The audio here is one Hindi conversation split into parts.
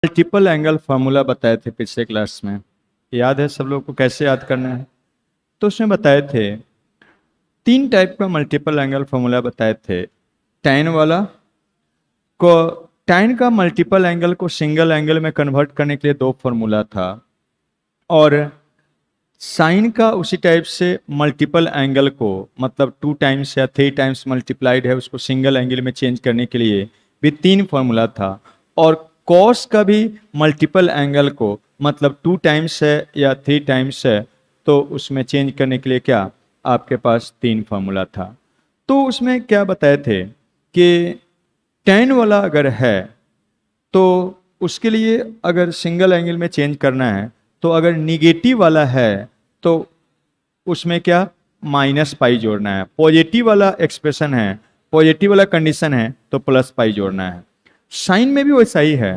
मल्टीपल एंगल फार्मूला बताए थे पिछले क्लास में। याद है सब लोग को कैसे याद करना है? तो उसमें बताए थे तीन टाइप का मल्टीपल एंगल फार्मूला बताए थे। टैन वाला को टैन का मल्टीपल एंगल को सिंगल एंगल में कन्वर्ट करने के लिए दो फार्मूला था, और साइन का उसी टाइप से मल्टीपल एंगल को मतलब 2 टाइम्स या 3 टाइम्स मल्टीप्लाइड है उसको सिंगल एंगल में चेंज करने के लिए भी तीन फार्मूला था। और कॉस का भी मल्टीपल एंगल को मतलब 2 टाइम्स है या 3 टाइम्स है तो उसमें चेंज करने के लिए क्या आपके पास तीन फार्मूला था। तो उसमें क्या बताए थे कि tan वाला अगर है तो उसके लिए अगर सिंगल एंगल में चेंज करना है तो अगर निगेटिव वाला है तो उसमें क्या माइनस पाई जोड़ना है, पॉजिटिव वाला एक्सप्रेशन है, पॉजिटिव वाला कंडीशन है तो प्लस पाई जोड़ना है। साइन में भी वैसा ही है,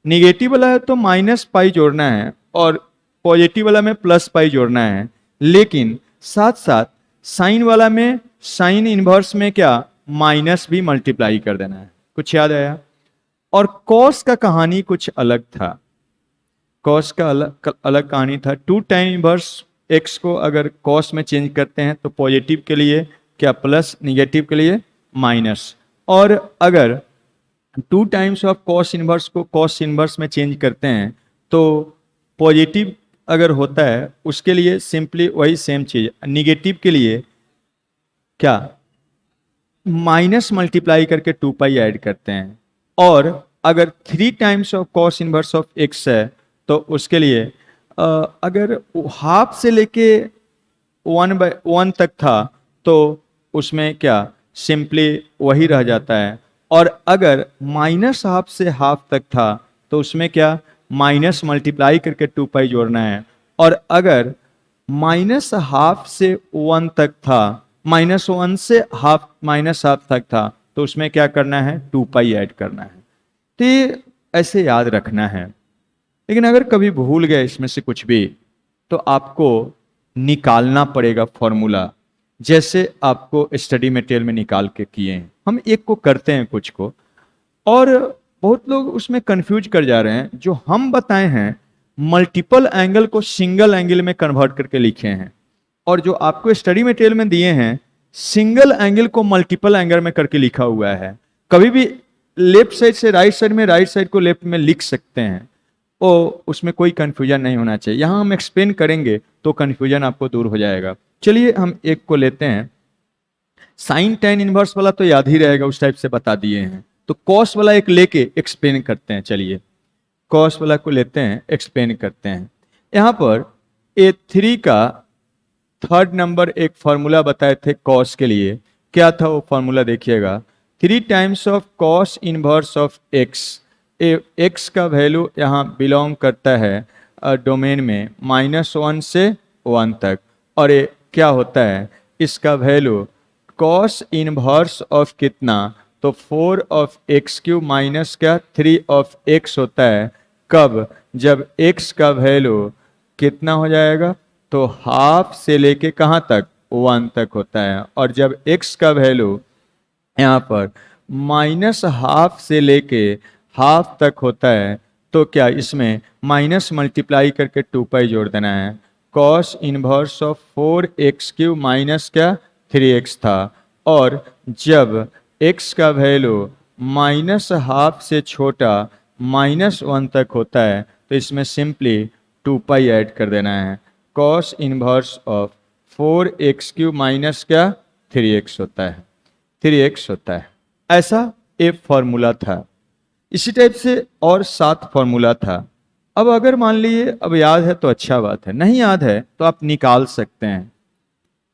निगेटिव वाला है तो माइनस पाई जोड़ना है और पॉजिटिव वाला में प्लस पाई जोड़ना है। लेकिन साथ साथ साइन वाला में साइन इनवर्स में क्या माइनस भी मल्टीप्लाई कर देना है। कुछ याद आया? और कॉस का कहानी कुछ अलग था। कॉस का अलग कहानी था। 2 tan इनवर्स एक्स को अगर कॉस में चेंज करते हैं तो पॉजिटिव के लिए क्या प्लस, निगेटिव के लिए माइनस। और अगर 2 टाइम्स ऑफ कॉस इनवर्स को कॉस इनवर्स में चेंज करते हैं तो पॉजिटिव अगर होता है उसके लिए सिंपली वही सेम चीज, निगेटिव के लिए क्या माइनस मल्टीप्लाई करके 2 पाई ऐड करते हैं। और अगर 3 times of cos inverse of x है तो उसके लिए अगर हाफ से लेके 1/1 तक था तो उसमें क्या सिंपली वही रह जाता है। और अगर माइनस हाफ से हाफ तक था तो उसमें क्या माइनस मल्टीप्लाई करके 2 पाई जोड़ना है। और अगर माइनस हाफ से 1 तक था, -1 से हाफ माइनस हाफ तक था तो उसमें क्या करना है 2 पाई ऐड करना है। तो ये ऐसे याद रखना है। लेकिन अगर कभी भूल गए इसमें से कुछ भी तो आपको निकालना पड़ेगा फॉर्मूला, जैसे आपको स्टडी मटेरियल में निकाल के किए हैं। हम एक को करते हैं कुछ को, और बहुत लोग उसमें कंफ्यूज कर जा रहे हैं। जो हम बताए हैं मल्टीपल एंगल को सिंगल एंगल में कन्वर्ट करके लिखे हैं, और जो आपको स्टडी मटेरियल में दिए हैं सिंगल एंगल को मल्टीपल एंगल में करके लिखा हुआ है। कभी भी लेफ्ट साइड से राइट साइड में, राइट साइड को लेफ्ट में लिख सकते हैं, और उसमें कोई कंफ्यूजन नहीं होना चाहिए। यहां हम एक्सप्लेन करेंगे तो कंफ्यूजन आपको दूर हो जाएगा। चलिए हम एक को लेते हैं। साइन tan इनवर्स वाला तो याद ही रहेगा, उस टाइप से बता दिए हैं। तो कॉस वाला एक लेके एक्सप्लेन करते हैं। चलिए कॉस वाला को लेते हैं, एक्सप्लेन करते हैं। यहां पर A3 का 3rd नंबर एक फॉर्मूला बताए थे कॉस के लिए। क्या था वो फॉर्मूला देखिएगा, 3 times of cos inverse of x. X का वैल्यू यहाँ बिलोंग करता है डोमेन में -1 से 1 तक। और ये क्या होता है, इसका वैल्यू कॉस इनवर्स ऑफ कितना, तो 4 ऑफ एक्स क्यूब माइनस क्या 3 ऑफ एक्स होता है। कब? जब एक्स का वैल्यू कितना हो जाएगा, तो हाफ से लेके कहाँ तक 1 तक होता है। और जब एक्स का वैल्यू यहाँ पर माइनस हाफ से लेके हाफ तक होता है तो क्या इसमें माइनस मल्टीप्लाई करके 2 पाई जोड़ देना है। Cos inverse of 4x cube minus क्या 3x था। और जब x का वैल्यू माइनस हाफ से छोटा -1 तक होता है तो इसमें सिंपली 2 पाई ऐड कर देना है। Cos inverse of 4x cube minus क्या 3x होता है, 3x होता है। ऐसा एक फॉर्मूला था। इसी टाइप से और 7 फॉर्मूला था। अब अगर मान लीजिए अब याद है तो अच्छा बात है, नहीं याद है तो आप निकाल सकते हैं।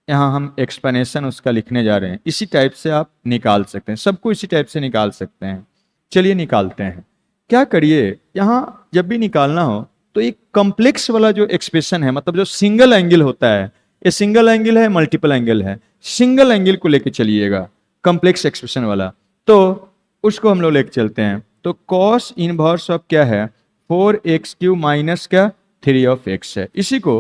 यहाँ हम एक्सप्लेनेशन उसका लिखने जा रहे हैं, इसी टाइप से आप निकाल सकते हैं, सबको इसी टाइप से निकाल सकते हैं। चलिए निकालते हैं। क्या करिए, यहाँ जब भी निकालना हो तो एक कॉम्प्लेक्स वाला जो एक्सप्रेशन है, मतलब जो सिंगल एंगल होता है, ये सिंगल एंगल है मल्टीपल एंगल है, सिंगल एंगल को लेके चलिएगा कॉम्प्लेक्स एक्सप्रेशन वाला, तो उसको हम लोग लेके चलते हैं। तो कॉस इनवर्स ऑफ क्या है 4x क्यूब माइनस क्या 3 ऑफ x है। इसी को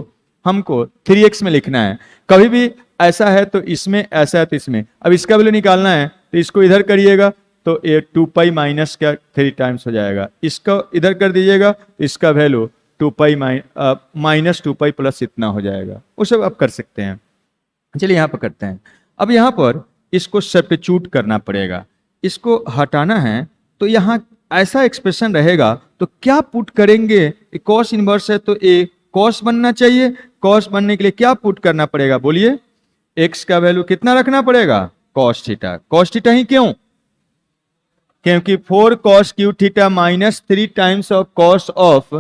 हमको 3x में लिखना है। कभी भी ऐसा है तो इसमें, ऐसा है तो इसमें। अब इसका वैल्यू निकालना है तो इसको इधर करिएगा तो ये 2 पाई माइनस क्या 3 टाइम्स हो जाएगा, इसका इधर कर दीजिएगा, इसका value 2 pi minus 2 pi plus इतना हो जाएगा। वो सब आप कर सकते हैं। चलिए यहाँ पर करते हैं। अब यहाँ पर इसको सब्स्टिट्यूट करना पड़ेगा, इसको हटाना है तो यहाँ ऐसा एक्सप्रेशन रहेगा, तो क्या पुट करेंगे, कॉस इनवर्स है तो ए कॉस बनना चाहिए। कॉस बनने के लिए क्या पुट करना पड़ेगा बोलिए, एक्स का वैल्यू कितना रखना पड़ेगा, कॉस थीटा। कॉस थीटा ही क्यों, क्योंकि 4 cos Q theta minus 3 times of cos of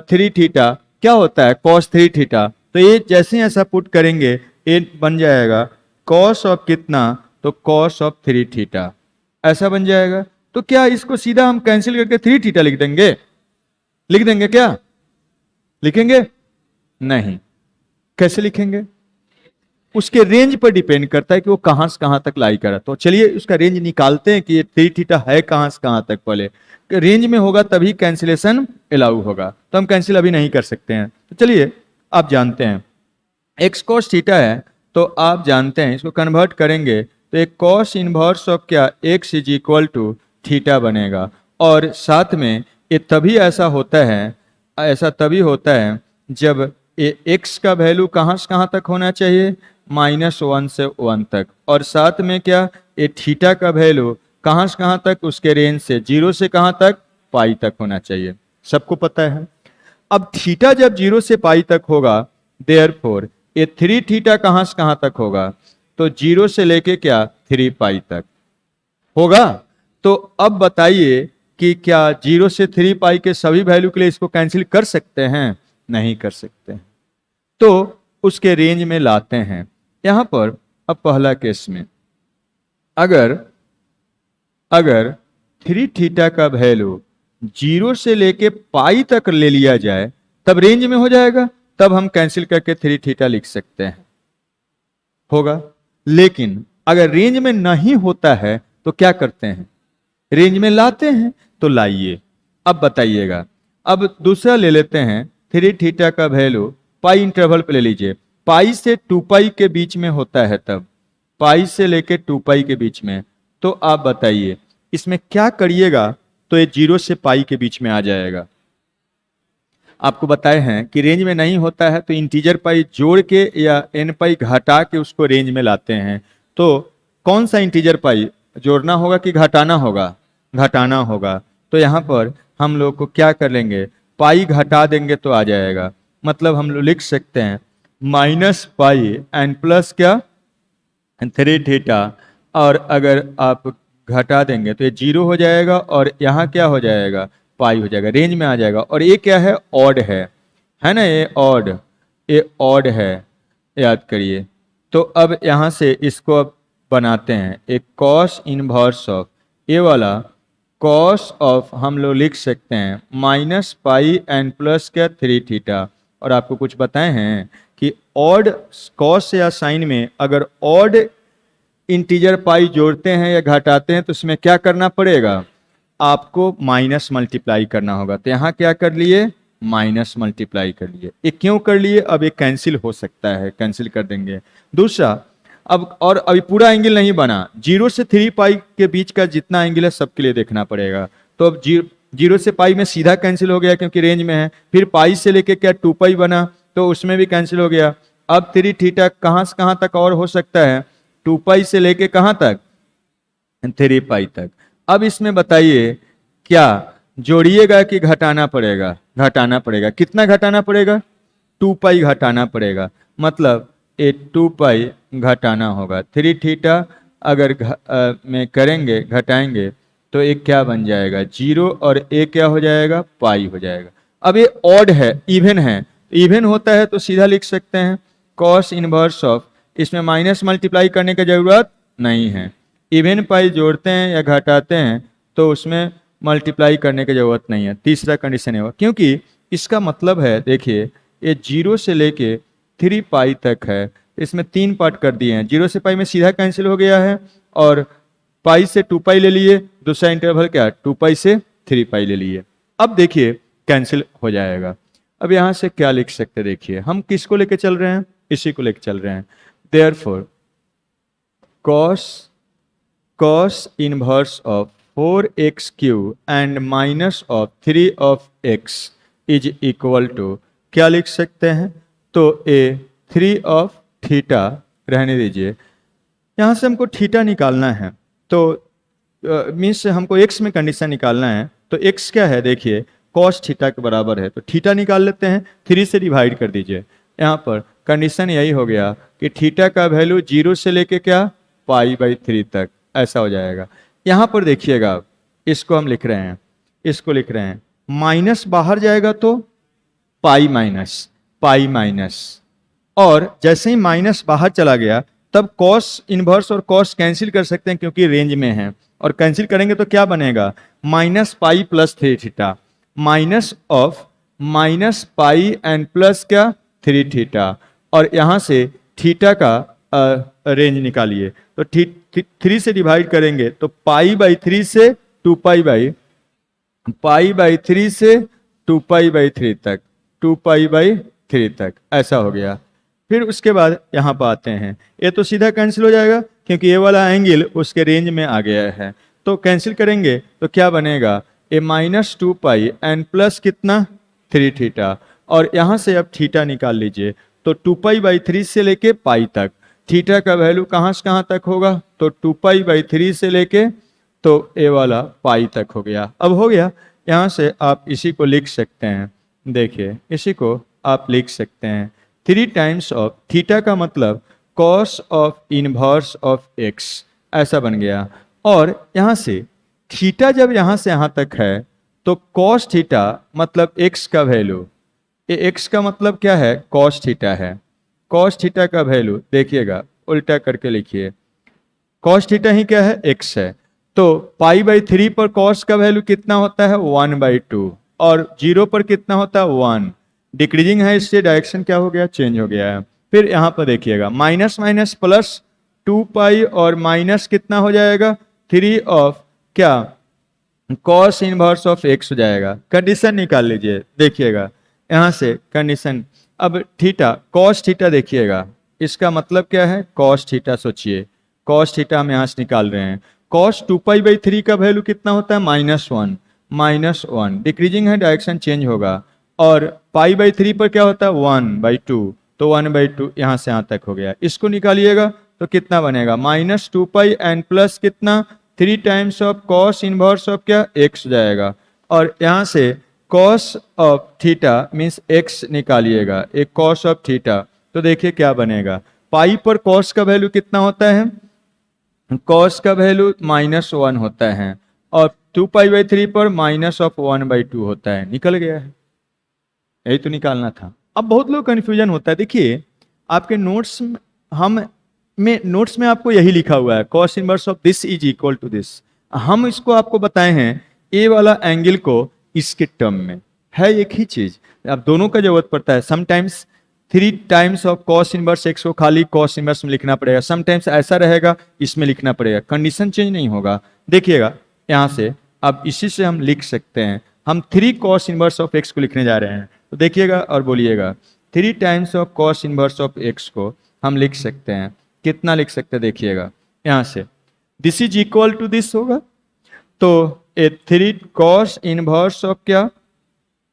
3 theta क्या होता है, कॉस 3 थीटा। तो ये जैसे ही ऐसा पुट करेंगे ये बन जाएगा कॉस ऑफ कितना, तो कॉस ऑफ 3 थीटा ऐसा बन जाएगा। तो क्या इसको सीधा हम कैंसिल करके 3 थीटा लिख देंगे, लिख देंगे क्या, लिखेंगे नहीं। कैसे लिखेंगे, उसके रेंज पर डिपेंड करता है कि वो कहां से कहां तक लाई करा। तो चलिए उसका रेंज निकालते हैं कि ये 3 थीटा है कहां से कहां तक। पहले रेंज में होगा तभी कैंसिलेशन अलाउ होगा, तो हम कैंसिल अभी नहीं कर सकते हैं। तो चलिए आप जानते हैं एक्स कॉस थीटा है, तो आप जानते हैं इसको कन्वर्ट करेंगे तो एक कॉस इनवर्स ऑफ क्या x is equal to theta बनेगा। और साथ में ये तभी ऐसा होता है, ऐसा तभी होता है जब एक्स का वैल्यू कहां से कहां तक होना चाहिए, -1 से 1 तक। और साथ में क्या ये थीटा का वैल्यू कहां से कहां तक, उसके रेंज से 0 से कहां तक, पाई तक होना चाहिए, सबको पता है। अब थीटा जब 0 से पाई तक होगा, देयरफॉर ये 3 थीटा कहां से कहां तक होगा, तो 0 से लेके क्या 3 पाई तक होगा। तो अब बताइए कि क्या 0 से 3 पाई के सभी वैल्यू के लिए इसको कैंसिल कर सकते हैं, नहीं कर सकते हैं। तो उसके रेंज में लाते हैं। यहां पर अब पहला केस में अगर 3 थीटा का वैल्यू 0 से लेके पाई तक ले लिया जाए तब रेंज में हो जाएगा, तब हम कैंसिल करके 3 थीटा लिख सकते हैं, होगा। लेकिन अगर रेंज में नहीं होता है तो क्या करते हैं, रेंज में लाते हैं। तो लाइए, अब बताइएगा। अब दूसरा ले लेते हैं, 3 थीटा का वैल्यू पाई इंटरवल पे ले लीजिए, पाई से 2 पाई के बीच में होता है, तब पाई से लेके 2 पाई के बीच में। तो आप बताइए इसमें क्या करिएगा, तो ये 0 से पाई के बीच में आ जाएगा। आपको बताए हैं कि रेंज में नहीं होता है तो इंटीजर पाई जोड़ के या एन पाई घटा के उसको रेंज में लाते हैं। तो कौन सा इंटीजर पाई जोड़ना होगा कि घटाना होगा, घटाना होगा। तो यहाँ पर हम लोग को क्या कर लेंगे, पाई घटा देंगे तो आ जाएगा। मतलब हम लोग लिख सकते हैं -पाई एन प्लस क्या 3 थीटा, और अगर आप घटा देंगे तो ये 0 हो जाएगा और यहाँ क्या हो जाएगा, पाई हो जाएगा, रेंज में आ जाएगा। और ये क्या है, ऑड है ना, ये ऑड है, याद करिए। तो अब यहाँ से इसको अब बनाते हैं, एक कॉस इनवर्स ऑफ ये वाला कॉस ऑफ हम लोग लिख सकते हैं -पाई एन प्लस क्या 3 थीटा। और आपको कुछ बताए हैं कि ऑड कॉस या साइन में अगर ऑड इंटीजर पाई जोड़ते हैं या घटाते हैं तो इसमें क्या करना पड़ेगा, आपको माइनस मल्टीप्लाई करना होगा। तो यहाँ क्या कर लिए, माइनस मल्टीप्लाई कर लिए। ये क्यों कर लिए, अब ये कैंसिल हो सकता है, कैंसिल कर देंगे। दूसरा, अब और अभी पूरा एंगल नहीं बना, 0 से 3 पाई के बीच का जितना एंगल है सबके लिए देखना पड़ेगा। तो अब 0 से पाई में सीधा कैंसिल हो गया क्योंकि रेंज में है। फिर पाई से लेके क्या 2 पाई बना तो उसमें भी कैंसिल हो गया। अब 3 थीटा कहाँ से कहाँ तक और हो सकता है, 2 पाई से लेके कहाँ तक, 3 पाई तक। अब इसमें बताइए क्या जोड़िएगा कि घटाना पड़ेगा, घटाना पड़ेगा। कितना घटाना पड़ेगा, 2 पाई घटाना पड़ेगा। मतलब ये 2 पाई घटाना होगा। 3 थीटा अगर में करेंगे घटाएंगे तो एक क्या बन जाएगा, 0, और एक क्या हो जाएगा, पाई हो जाएगा। अब ये ऑड है, इवन है, इवन होता है तो सीधा लिख सकते हैं कॉस इनवर्स ऑफ, इसमें माइनस मल्टीप्लाई करने की जरूरत नहीं है। इवन पाई जोड़ते हैं या घटाते हैं तो उसमें मल्टीप्लाई करने की जरूरत नहीं है। तीसरा कंडीशन है क्योंकि इसका मतलब है, देखिए ये 0 से लेके 3 पाई तक है, इसमें 3 पार्ट कर दिए हैं। 0 से पाई में सीधा कैंसिल हो गया है और पाई से 2 पाई ले लिए, दूसरा इंटरवल क्या 2 पाई से 3 पाई ले लिए। अब देखिए कैंसिल हो जाएगा। अब यहाँ से क्या लिख सकते, देखिए हम किसको लेके चल रहे हैं, इसी को लेके चल रहे हैं। Therefore cos inverse of 4x³ and minus of 3 is equal to क्या लिख सकते हैं? तो ए 3 रहने दीजिए, यहाँ से हमको थीटा निकालना है, तो मीन्स हमको x में कंडीशन निकालना है। तो x क्या है देखिए, cos थीटा के बराबर है, तो थीटा निकाल लेते हैं, 3 से डिवाइड कर दीजिए। यहाँ पर कंडीशन यही हो गया कि थीटा का वैल्यू 0 से लेके क्या π/3 तक ऐसा हो जाएगा। यहाँ पर देखिएगा, इसको हम लिख रहे हैं, इसको लिख रहे हैं, माइनस बाहर जाएगा तो पाई माइनस, और जैसे ही माइनस बाहर चला गया तब कॉस इनवर्स और कॉस कैंसिल कर सकते हैं क्योंकि रेंज में है, और कैंसिल करेंगे तो क्या बनेगा? -π + 3 theta, minus of -π and plus क्या 3 थीटा, और यहाँ से थीटा का रेंज निकालिए। तो 3 से डिवाइड करेंगे तो π/3 से 2π/3 से 2π/3 तक, 2π/3 तक ऐसा हो गया। फिर उसके बाद यहाँ पर आते हैं, ये तो सीधा कैंसिल हो जाएगा क्योंकि ये वाला एंगल उसके रेंज में आ गया है, तो कैंसिल करेंगे तो क्या बनेगा? ए -2π एंड प्लस कितना 3 थीटा, और यहाँ से अब थीटा निकाल लीजिए। तो 2π/3 से लेके पाई तक थीटा का वैल्यू कहाँ से कहाँ तक होगा? तो 2π/3 से लेके तो ए वाला पाई तक हो गया। अब हो गया, यहाँ से आप इसी को लिख सकते हैं, देखिए इसी को आप लिख सकते हैं 3 टाइम्स ऑफ थीटा का मतलब cos of inverse of x ऐसा बन गया। और यहाँ से थीटा जब यहाँ से यहाँ तक है तो कॉस थीटा मतलब x का वैल्यू, ये x का मतलब क्या है? कॉस थीटा है। कॉस थीटा का वैल्यू देखिएगा, उल्टा करके लिखिए, कॉस थीटा ही क्या है? x है। तो π/3 पर कॉस का वैल्यू कितना होता है? 1/2, और 0 पर कितना होता है? 1। डिक्रीजिंग है, इससे डायरेक्शन क्या हो गया? चेंज हो गया है। फिर यहाँ पर देखिएगा, माइनस माइनस प्लस 2π और माइनस कितना हो जाएगा? 3 ऑफ क्या कॉस इनवर्स ऑफ x हो जाएगा। कंडीशन निकाल लीजिए, देखिएगा यहाँ से कंडीशन। अब थीटा कॉस थीटा देखिएगा, इसका मतलब क्या है? कॉस थीटा सोचिए, कॉस थीटा हम यहाँ से निकाल रहे हैं। कॉस 2π/3 का वैल्यू कितना होता है? -1, डिक्रीजिंग है, डायरेक्शन चेंज होगा। और π/3 पर क्या होता है? 1/2, तो 1/2 यहाँ से यहाँ तक हो गया। इसको निकालिएगा तो कितना बनेगा? -2π एंड प्लस कितना 3 times of cos inverse of क्या x हो जाएगा। और यहाँ से cos of theta means x निकालिएगा, एक कॉस ऑफ थीटा, तो देखिए क्या बनेगा। पाई पर कॉस का वैल्यू कितना होता है? कॉस का वैल्यू -1 होता है, और 2π/3 पर -1/2 होता है। निकल गया है, यही तो निकालना था। अब बहुत लोग कन्फ्यूजन होता है, देखिए आपके नोट्स नोट्स में आपको यही लिखा हुआ है, cos inverse of this is equal to this. हम इसको आपको बताए हैं ए वाला एंगल को इसके टर्म में है एक ही चीज, अब दोनों का जरूरत पड़ता है। Sometimes 3 times of cos inverse x को खाली कॉस इनवर्स में लिखना पड़ेगा, समटाइम्स ऐसा रहेगा इसमें लिखना पड़ेगा, कंडीशन चेंज नहीं होगा। देखिएगा यहाँ से अब इसी से हम लिख सकते हैं, हम 3 कॉस इनवर्स ऑफ x को लिखने जा रहे हैं, तो देखिएगा और बोलिएगा 3 times of cos inverse of x को हम लिख सकते हैं, कितना लिख सकते हैं? देखिएगा यहाँ से this is equal to this होगा, तो ए 3 कॉस इनवर्स ऑफ क्या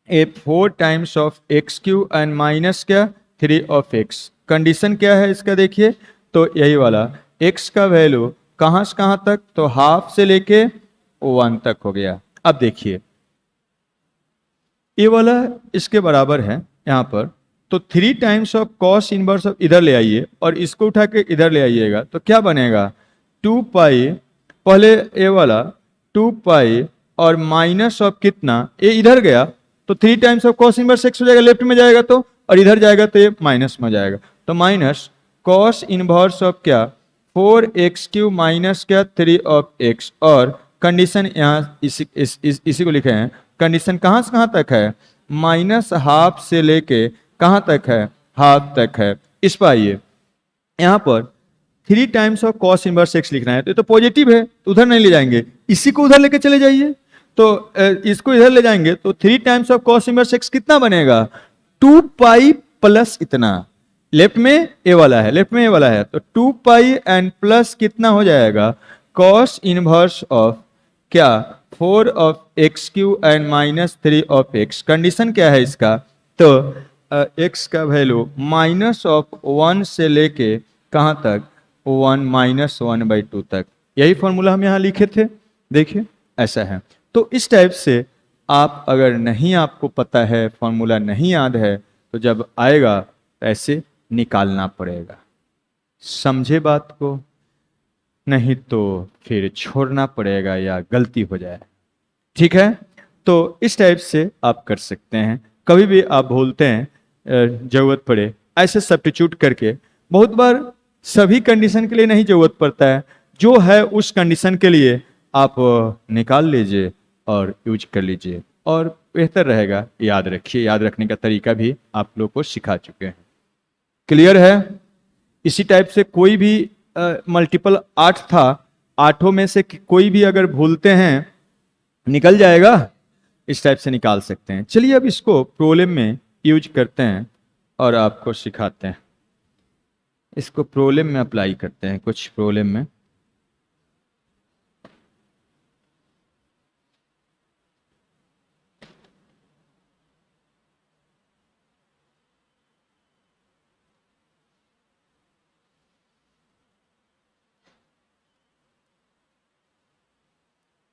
ए 4 times of x³ and minus क्या 3 ऑफ x। कंडीशन क्या है इसका? देखिए तो यही वाला x का वैल्यू कहाँ से कहाँ तक? तो हाफ से लेके 1 तक हो गया। अब देखिए ये वाला इसके बराबर है यहाँ पर, तो 3 times of cos inverse of इधर ले आइए और इसको उठा के इधर ले आइएगा, तो क्या बनेगा? 2π, पहले ए वाला 2π और माइनस ऑफ कितना, ए इधर गया तो 3 times of cos inverse x हो जाएगा, लेफ्ट में जाएगा तो, और इधर जाएगा तो ये माइनस में जाएगा, तो माइनस कॉस इनवर्स ऑफ क्या 4x³ माइनस क्या 3 ऑफ x। और कंडीशन यहाँ इसी को लिखे हैं, कंडीशन कहाँ से कहाँ तक है? -½ से लेके कहाँ तक है? हाफ तक है। इस पर आइए, यहाँ पर 3 times of cos inverse x लिखना है, तो ये तो पॉजिटिव है, तो उधर नहीं ले जाएंगे, इसी को उधर लेके चले जाइए, तो इसको इधर ले जाएंगे तो 3 times of cos inverse x कितना बनेगा? 2π प्लस इतना, लेफ्ट में ए वाला है, लेफ्ट में ए वाला है, तो 2π एंड प्लस कितना हो जाएगा? कॉस इनवर्स ऑफ क्या 4 of x Q and -3 of x. Condition क्या है इसका, तो एक्स का वैल्यू -1 से लेके कहाँ तक, 1 -1/2 तक। यही फॉर्मूला हम यहाँ लिखे थे, देखिए ऐसा है। तो इस टाइप से आप अगर नहीं, आपको पता है फॉर्मूला नहीं याद है, तो जब आएगा तो ऐसे निकालना पड़ेगा। समझे बात को, नहीं तो फिर छोड़ना पड़ेगा या गलती हो जाए। ठीक है, तो इस टाइप से आप कर सकते हैं। कभी भी आप भूलते हैं, जरूरत पड़े ऐसे सब्स्टिट्यूट करके। बहुत बार सभी कंडीशन के लिए नहीं जरूरत पड़ता है, जो है उस कंडीशन के लिए आप निकाल लीजिए और यूज कर लीजिए, और बेहतर रहेगा। याद रखिए, याद रखने का तरीका भी आप लोग को सिखा चुके हैं। क्लियर है। इसी टाइप से कोई भी मल्टीपल 8 था, 8 में से कोई भी अगर भूलते हैं निकल जाएगा, इस टाइप से निकाल सकते हैं। चलिए अब इसको प्रॉब्लम में यूज करते हैं और आपको सिखाते हैं। इसको प्रॉब्लम में अप्लाई करते हैं, कुछ प्रॉब्लम में।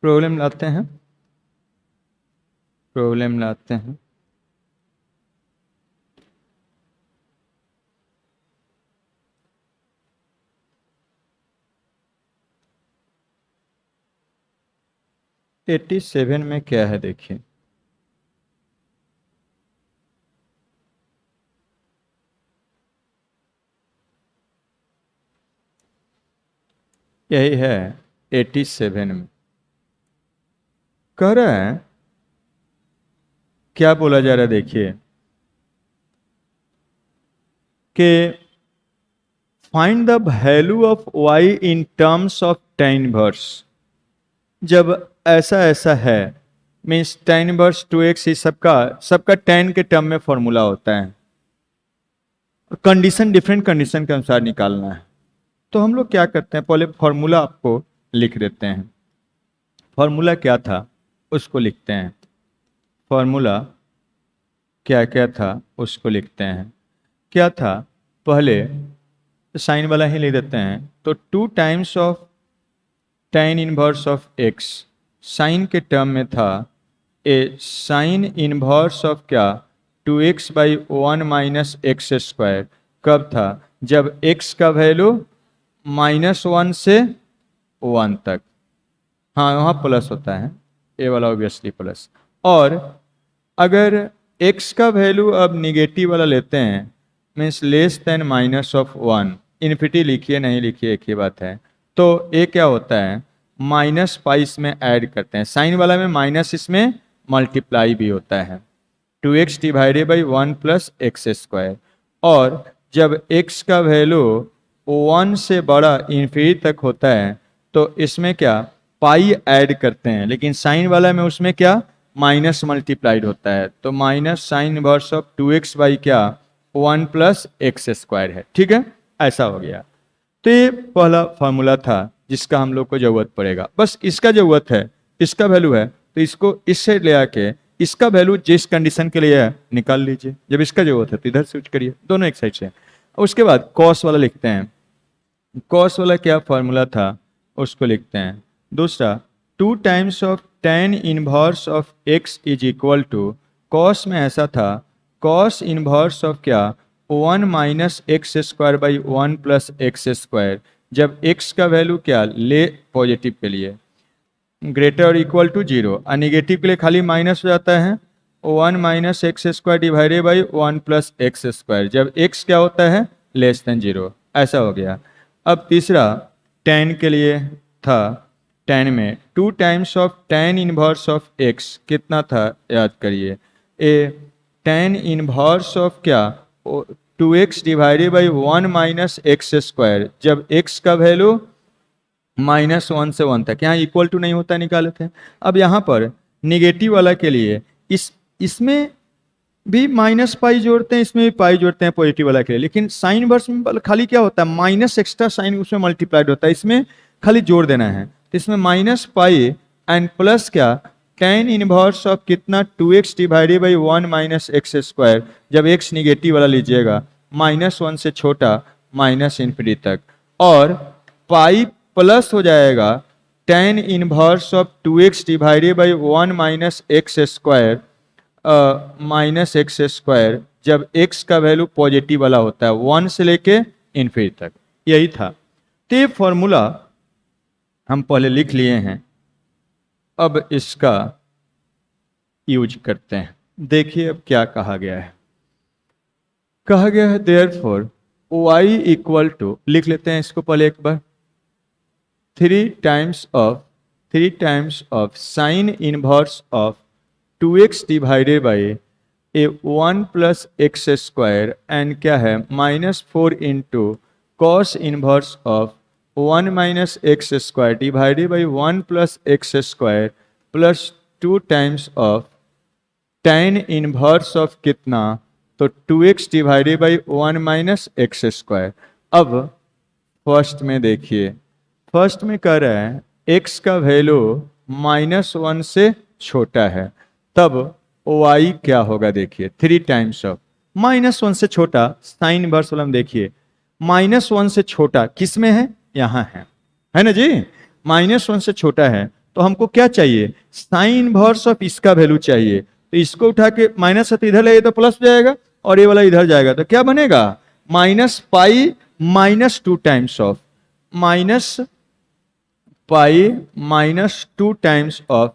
प्रॉब्लम लाते हैं, प्रॉब्लम लाते हैं। एट्टी 87 में क्या है देखिए, यही है 87 में। कह रहा है, क्या बोला जा रहा है देखिए, कि find the value of y in terms of tan inverse. जब ऐसा ऐसा है, मीन्स tan इनवर्स 2x, इस सबका tan के टर्म में फॉर्मूला होता है। कंडीशन डिफरेंट कंडीशन के अनुसार निकालना है। तो हम लोग क्या करते हैं, पहले फॉर्मूला आपको लिख देते हैं। फॉर्मूला क्या था उसको लिखते हैं। फॉर्मूला क्या क्या था उसको लिखते हैं। क्या था, पहले साइन वाला ही ले देते हैं। तो 2 times of tan inverse of x, sine के टर्म में था ए साइन इनवर्स ऑफ क्या, 2x/1 - x²। कब था, जब x का वैल्यू -1 से 1 तक। हाँ, वहाँ प्लस होता है, ए वाला ऑब्वियसली प्लस। और अगर x का वैल्यू अब निगेटिव वाला लेते हैं, मीन्स लेस देन -1, इन्फिनिटी लिखिए नहीं लिखिए एक ही बात है, तो ये क्या होता है, -π इसमें ऐड करते हैं। साइन वाला में माइनस इसमें मल्टीप्लाई भी होता है, 2x / 1 + x²। और जब x का वैल्यू 1 से बड़ा इन्फिनिटी तक होता है, तो इसमें क्या पाई ऐड करते हैं, लेकिन साइन वाला में उसमें क्या माइनस मल्टीप्लाइड होता है। तो minus sign inverse of 2x/1 + x² है। ठीक है, ऐसा हो गया। तो ये पहला फॉर्मूला था जिसका हम लोग को जरूरत पड़ेगा। बस इसका जरूरत है, इसका वैल्यू है, तो इसको इससे ले आके इसका वैल्यू जिस कंडीशन के लिए है निकाल लीजिए। जब इसका जरूरत है तो इधर स्विच करिए, दोनों एक साइड से। उसके बाद कॉस वाला लिखते हैं। कॉस वाला क्या फॉर्मूला था उसको लिखते हैं। दूसरा, 2 times of tan inverse of x = cos में ऐसा था, कॉस इनवर्स ऑफ क्या, 1 - x²/1 + x²। जब x का वैल्यू क्या ले पॉजिटिव के लिए ग्रेटर और इक्वल टू 0, और निगेटिव के लिए खाली माइनस हो जाता है, 1 - x² / 1 + x²। जब x क्या होता है लेस देन 0, ऐसा हो गया। अब तीसरा tan के लिए था, tan में 2 times of tan inverse of x कितना था याद करिए, ए tan इनवर्स ऑफ क्या 2x / 1 - x²। जब x का वैल्यू -1 से 1 तक, यहाँ इक्वल टू नहीं होता निकाले थे। अब यहाँ पर निगेटिव वाला के लिए इसमें भी -π जोड़ते हैं, इसमें भी पाई जोड़ते हैं पॉजिटिव वाला के लिए, लेकिन साइन वर्स में खाली क्या होता है माइनस एक्स्ट्रा साइन उसमें मल्टीप्लाइड होता है, इसमें खाली जोड़ देना है। तो इसमें -π एंड प्लस क्या, tan इनवर्स ऑफ कितना 2x divided by 1 minus x square, जब x निगेटिव वाला लीजिएगा -1 से छोटा -∞ तक, और पाई प्लस हो जाएगा tan inverse of 2x divided by 1 minus x square -x², जब x का वैल्यू पॉजिटिव वाला होता है 1 से लेके इन्फिनिटी तक। यही था। तो ये फॉर्मूला हम पहले लिख लिए हैं, अब इसका यूज करते हैं। देखिए अब क्या कहा गया है। कहा गया है देयरफॉर y इक्वल टू, लिख लेते हैं इसको पहले एक बार, 3 times of sine inverse of 2x divided by 1 plus x square and क्या है -4 into cos inverse of 1 minus x square divided by 1 plus x square plus 2 times of tan inverse of कितना, तो 2x divided by 1 minus x square. अब फर्स्ट में देखिए, फर्स्ट में कह रहा है x का वैल्यू -1 से छोटा है, तब y क्या होगा, देखिए 3 टाइम्स ऑफ -1 से छोटा, साइन इनवर्स वाला देखिए -1 से छोटा किस में है, यहाँ है ना जी, -1 से छोटा है, तो हमको क्या चाहिए, साइन इनवर्स ऑफ इसका वैल्यू चाहिए। तो इसको उठा के माइनस है तो इधर ले तो प्लस हो जाएगा, और ये वाला इधर जाएगा, तो क्या बनेगा -पाई -2 times of -2 times of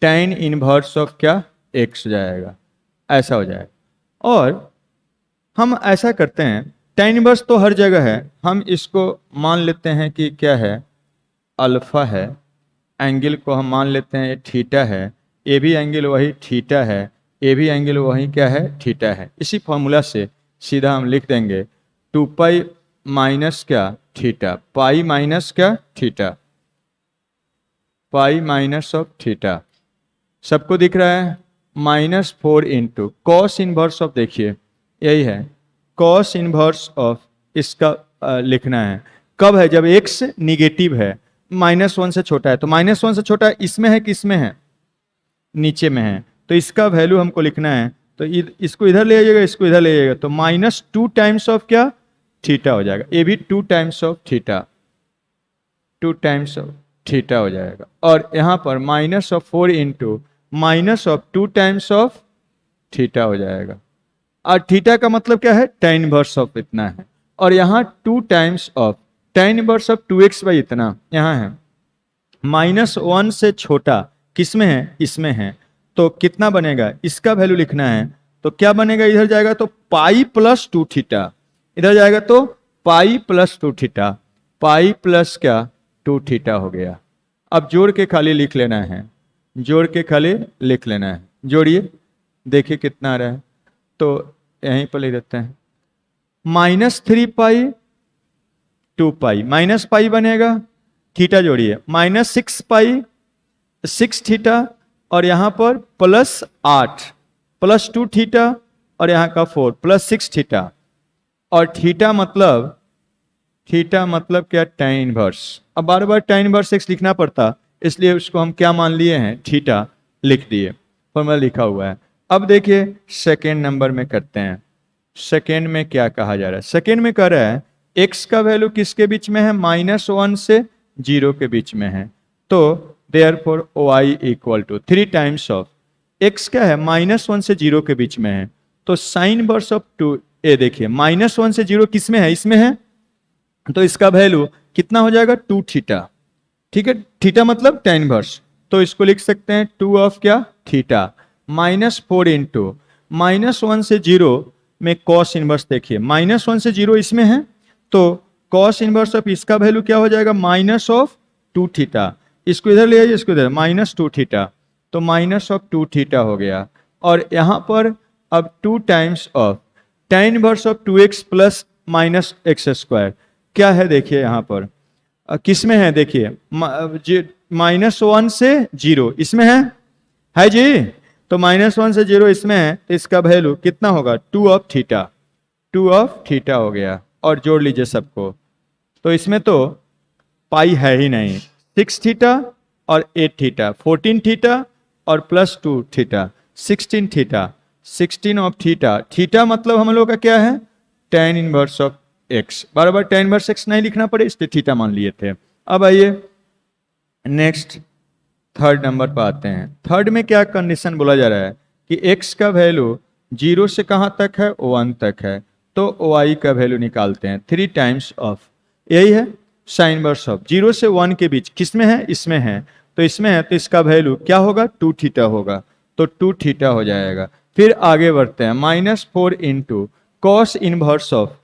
tan inverse of क्या x जाएगा, ऐसा हो जाएगा। और हम ऐसा करते हैं, tan इनवर्स तो हर जगह है, हम इसको मान लेते हैं कि क्या है, अल्फा है, एंगल को हम मान लेते हैं थीटा है, ये भी एंगल वही थीटा है, ये भी एंगल वही क्या है, थीटा है। इसी फॉर्मूला से सीधा हम लिख देंगे 2 पाई माइनस क्या थीटा, पाई माइनस क्या theta, pi minus of theta, सबको दिख रहा है, -4 इंटू कॉस इनवर्स ऑफ, देखिए यही है कॉस इनवर्स ऑफ, इसका लिखना है कब है, जब x निगेटिव है, -1 से छोटा है, तो -1 से छोटा इसमें है कि इसमें है, नीचे में है, तो इसका वैल्यू हमको लिखना है, तो इसको इधर ले आइएगा, इसको इधर ले आइएगा, तो -2 टाइम्स ऑफ क्या थीटा हो जाएगा, ये भी 2 times of theta, 2 times of theta हो जाएगा। और यहाँ पर -4 इंटू -2 टाइम्स ऑफ थीटा हो जाएगा, और थीटा का मतलब क्या है, tan इनवर्स ऑफ इतना है, और यहाँ 2 times of tan inverse of 2x by इतना, यहाँ है -1 से छोटा किस में है, इसमें है, तो कितना बनेगा, इसका वैल्यू लिखना है, तो क्या बनेगा, इधर जाएगा तो पाई प्लस 2 थीटा, इधर जाएगा तो pi plus 2 theta, pi plus क्या 2 थीटा हो गया। अब जोड़ के खाली लिख लेना है, जोड़ के खाली लिख लेना है, जोड़िए देखिए कितना आ रहा है, तो यहीं पर लिख देते हैं -3 पाई 2 पाई, माइनस पाई बनेगा, थीटा जोड़िए -6 पाई 6 थीटा, और यहाँ पर +8 प्लस 2 थीटा, और यहाँ का 4 प्लस 6 थीटा, और थीटा मतलब क्या, tan इनवर्स। अब बार बार tan इनवर्स x लिखना पड़ता, इसलिए उसको हम क्या मान लिए हैं, थीटा लिख दिए, फॉर्मूला लिखा हुआ है। अब देखिए सेकेंड नंबर में करते हैं, सेकेंड में क्या कहा जा रहा है, सेकेंड में कह रहा है x का वैल्यू किसके बीच में है, -1 से 0 के बीच में है, तो therefore y equal to 3 times of x क्या है, -1 से 0 के बीच में है, तो साइन इनवर्स ऑफ 2, ये देखिए -1 से 0 किस में है, इसमें है, तो इसका वैल्यू कितना हो जाएगा, 2 थीटा, ठीक है, थीटा मतलब tan इनवर्स, तो इसको लिख सकते हैं 2 ऑफ क्या थीटा, -4 इंटू -1 से 0 में कॉस इनवर्स, देखिए -1 से 0 इसमें है, तो कॉस इनवर्स ऑफ इसका वैल्यू क्या हो जाएगा, -2 थीटा, इसको इधर ले आइए, इसको इधर -2 थीटा, तो -2 थीटा हो गया। और यहाँ पर अब 2 times of tan inverse of 2x plus -x square क्या है, देखिए यहाँ पर किस में है, देखिए -1 से 0 इसमें है जी, तो -1 से 0 इसमें है, तो इसका वैल्यू कितना होगा, 2 ऑफ थीटा हो गया। और जोड़ लीजिए सबको, तो इसमें तो पाई है ही नहीं, 6 थीटा और 8 थीटा, 14 थीटा और plus 2 theta, 16 theta, 16 of theta. Theta मतलब हम लोग का क्या है, tan inverse of x। Bar bar tan inverse x नहीं लिखना पड़े इसलिए थीटा मान लिए थे। अब आइए नेक्स्ट थर्ड नंबर पर आते हैं। थर्ड में क्या कंडीशन बोला जा रहा है कि x का वैल्यू 0 से कहाँ तक है, 1 तक है, तो y का वैल्यू निकालते हैं 3 टाइम्स ऑफ, यही है साइन इनवर्स ऑफ 0 से 1 के बीच, किसमें है, इसमें है, तो इसमें है तो इसका वैल्यू क्या होगा, 2 थीटा होगा, तो 2 थीटा हो जाएगा। फिर आगे बढ़ते हैं, -4 इंटू कॉस इनवर्स ऑफ,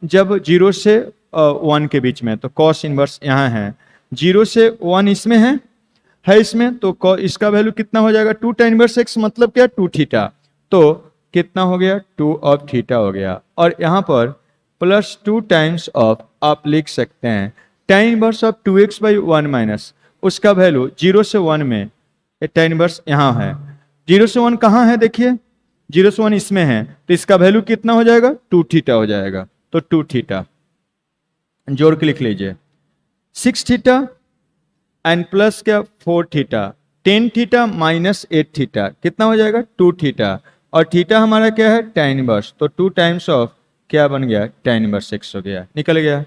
जब 0 से 1 के बीच में, तो कॉस इनवर्स यहाँ है, 0 से 1 इसमें है इसमें, तो इसका वैल्यू कितना हो जाएगा, 2 tan इनवर्स x मतलब क्या, 2 थीटा, तो कितना हो गया, 2 ऑफ थीटा हो गया। और यहाँ पर प्लस 2 टाइम्स ऑफ आप लिख सकते हैं tan inverse of 2x by 1 minus, उसका वैल्यू 0 से 1 में tan इनवर्स यहाँ है, 0 से 1 कहाँ है, देखिए 0 से 1 इसमें है, तो इसका वैल्यू कितना हो जाएगा, 2 थीटा हो जाएगा, तो 2 थीटा जोड़ के लिख लीजिए, 6 थीटा एंड प्लस क्या 4 थीटा, 10 थीटा माइनस 8 थीटा कितना हो जाएगा, 2 थीटा, और थीटा हमारा क्या है, tan इनवर्स, तो 2 टाइम्स ऑफ क्या बन गया, tan इनवर्स x हो गया, निकल गया।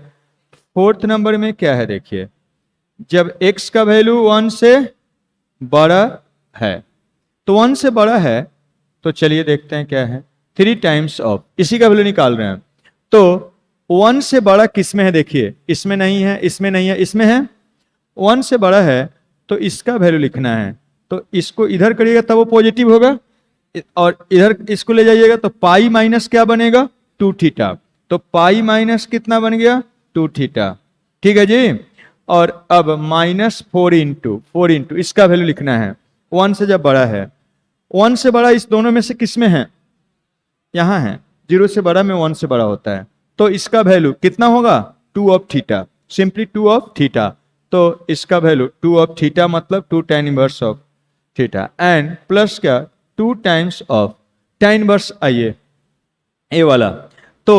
फोर्थ नंबर में क्या है देखिए, जब x का वैल्यू 1 से बड़ा है, तो 1 से बड़ा है, तो चलिए देखते हैं क्या है, 3 टाइम्स ऑफ, इसी का वैल्यू निकाल रहे हैं, तो 1 से बड़ा किस में है, देखिए इसमें नहीं है, इसमें नहीं है, इसमें है, 1 से बड़ा है तो इसका वैल्यू लिखना है, तो इसको इधर करिएगा तब वो पॉजिटिव होगा, और इधर इसको ले जाइएगा तो पाई माइनस क्या बनेगा, 2 थीटा, तो पाई माइनस कितना बन गया, 2 थीटा, ठीक है जी। और अब -4 इंटू इसका वैल्यू लिखना है, 1 से जब बड़ा है, 1 से बड़ा इस दोनों में से किस में है, यहाँ है, 0 से बड़ा में 1 से बड़ा होता है, तो इसका वैल्यू कितना होगा, 2 of theta, simply 2 of theta, तो इसका वैल्यू 2 ऑफ थीटा मतलब 2 tan inverse of theta, and plus क्या 2 टाइम्स ऑफ tan इनवर्स, आइए ए वाला, तो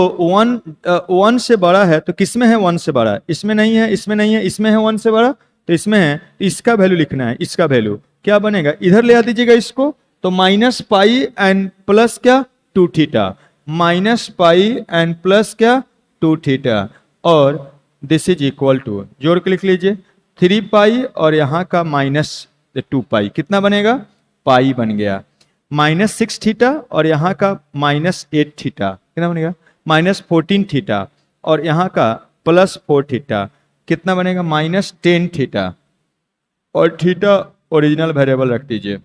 1 से बड़ा है तो किस में है, 1 से बड़ा, इसमें नहीं है, इसमें नहीं है, इसमें है 1 से बड़ा, तो इसमें है, तो इसका वैल्यू लिखना है, इसका वैल्यू क्या बनेगा, इधर ले आ दीजिएगा इसको, तो माइनस पाई एंड प्लस क्या 2 theta, minus pi and plus क्या 2 थीटा, और दिस इज इक्वल टू, जोड़ के लिख लीजिए 3 पाई और यहाँ का -2 पाई, कितना बनेगा, पाई बन गया, -6 थीटा और यहाँ का -8 थीटा कितना बनेगा, -14 थीटा, और यहाँ का +4 थीटा कितना बनेगा, -10 थीटा, और थीटा ओरिजिनल वेरिएबल रख दीजिए,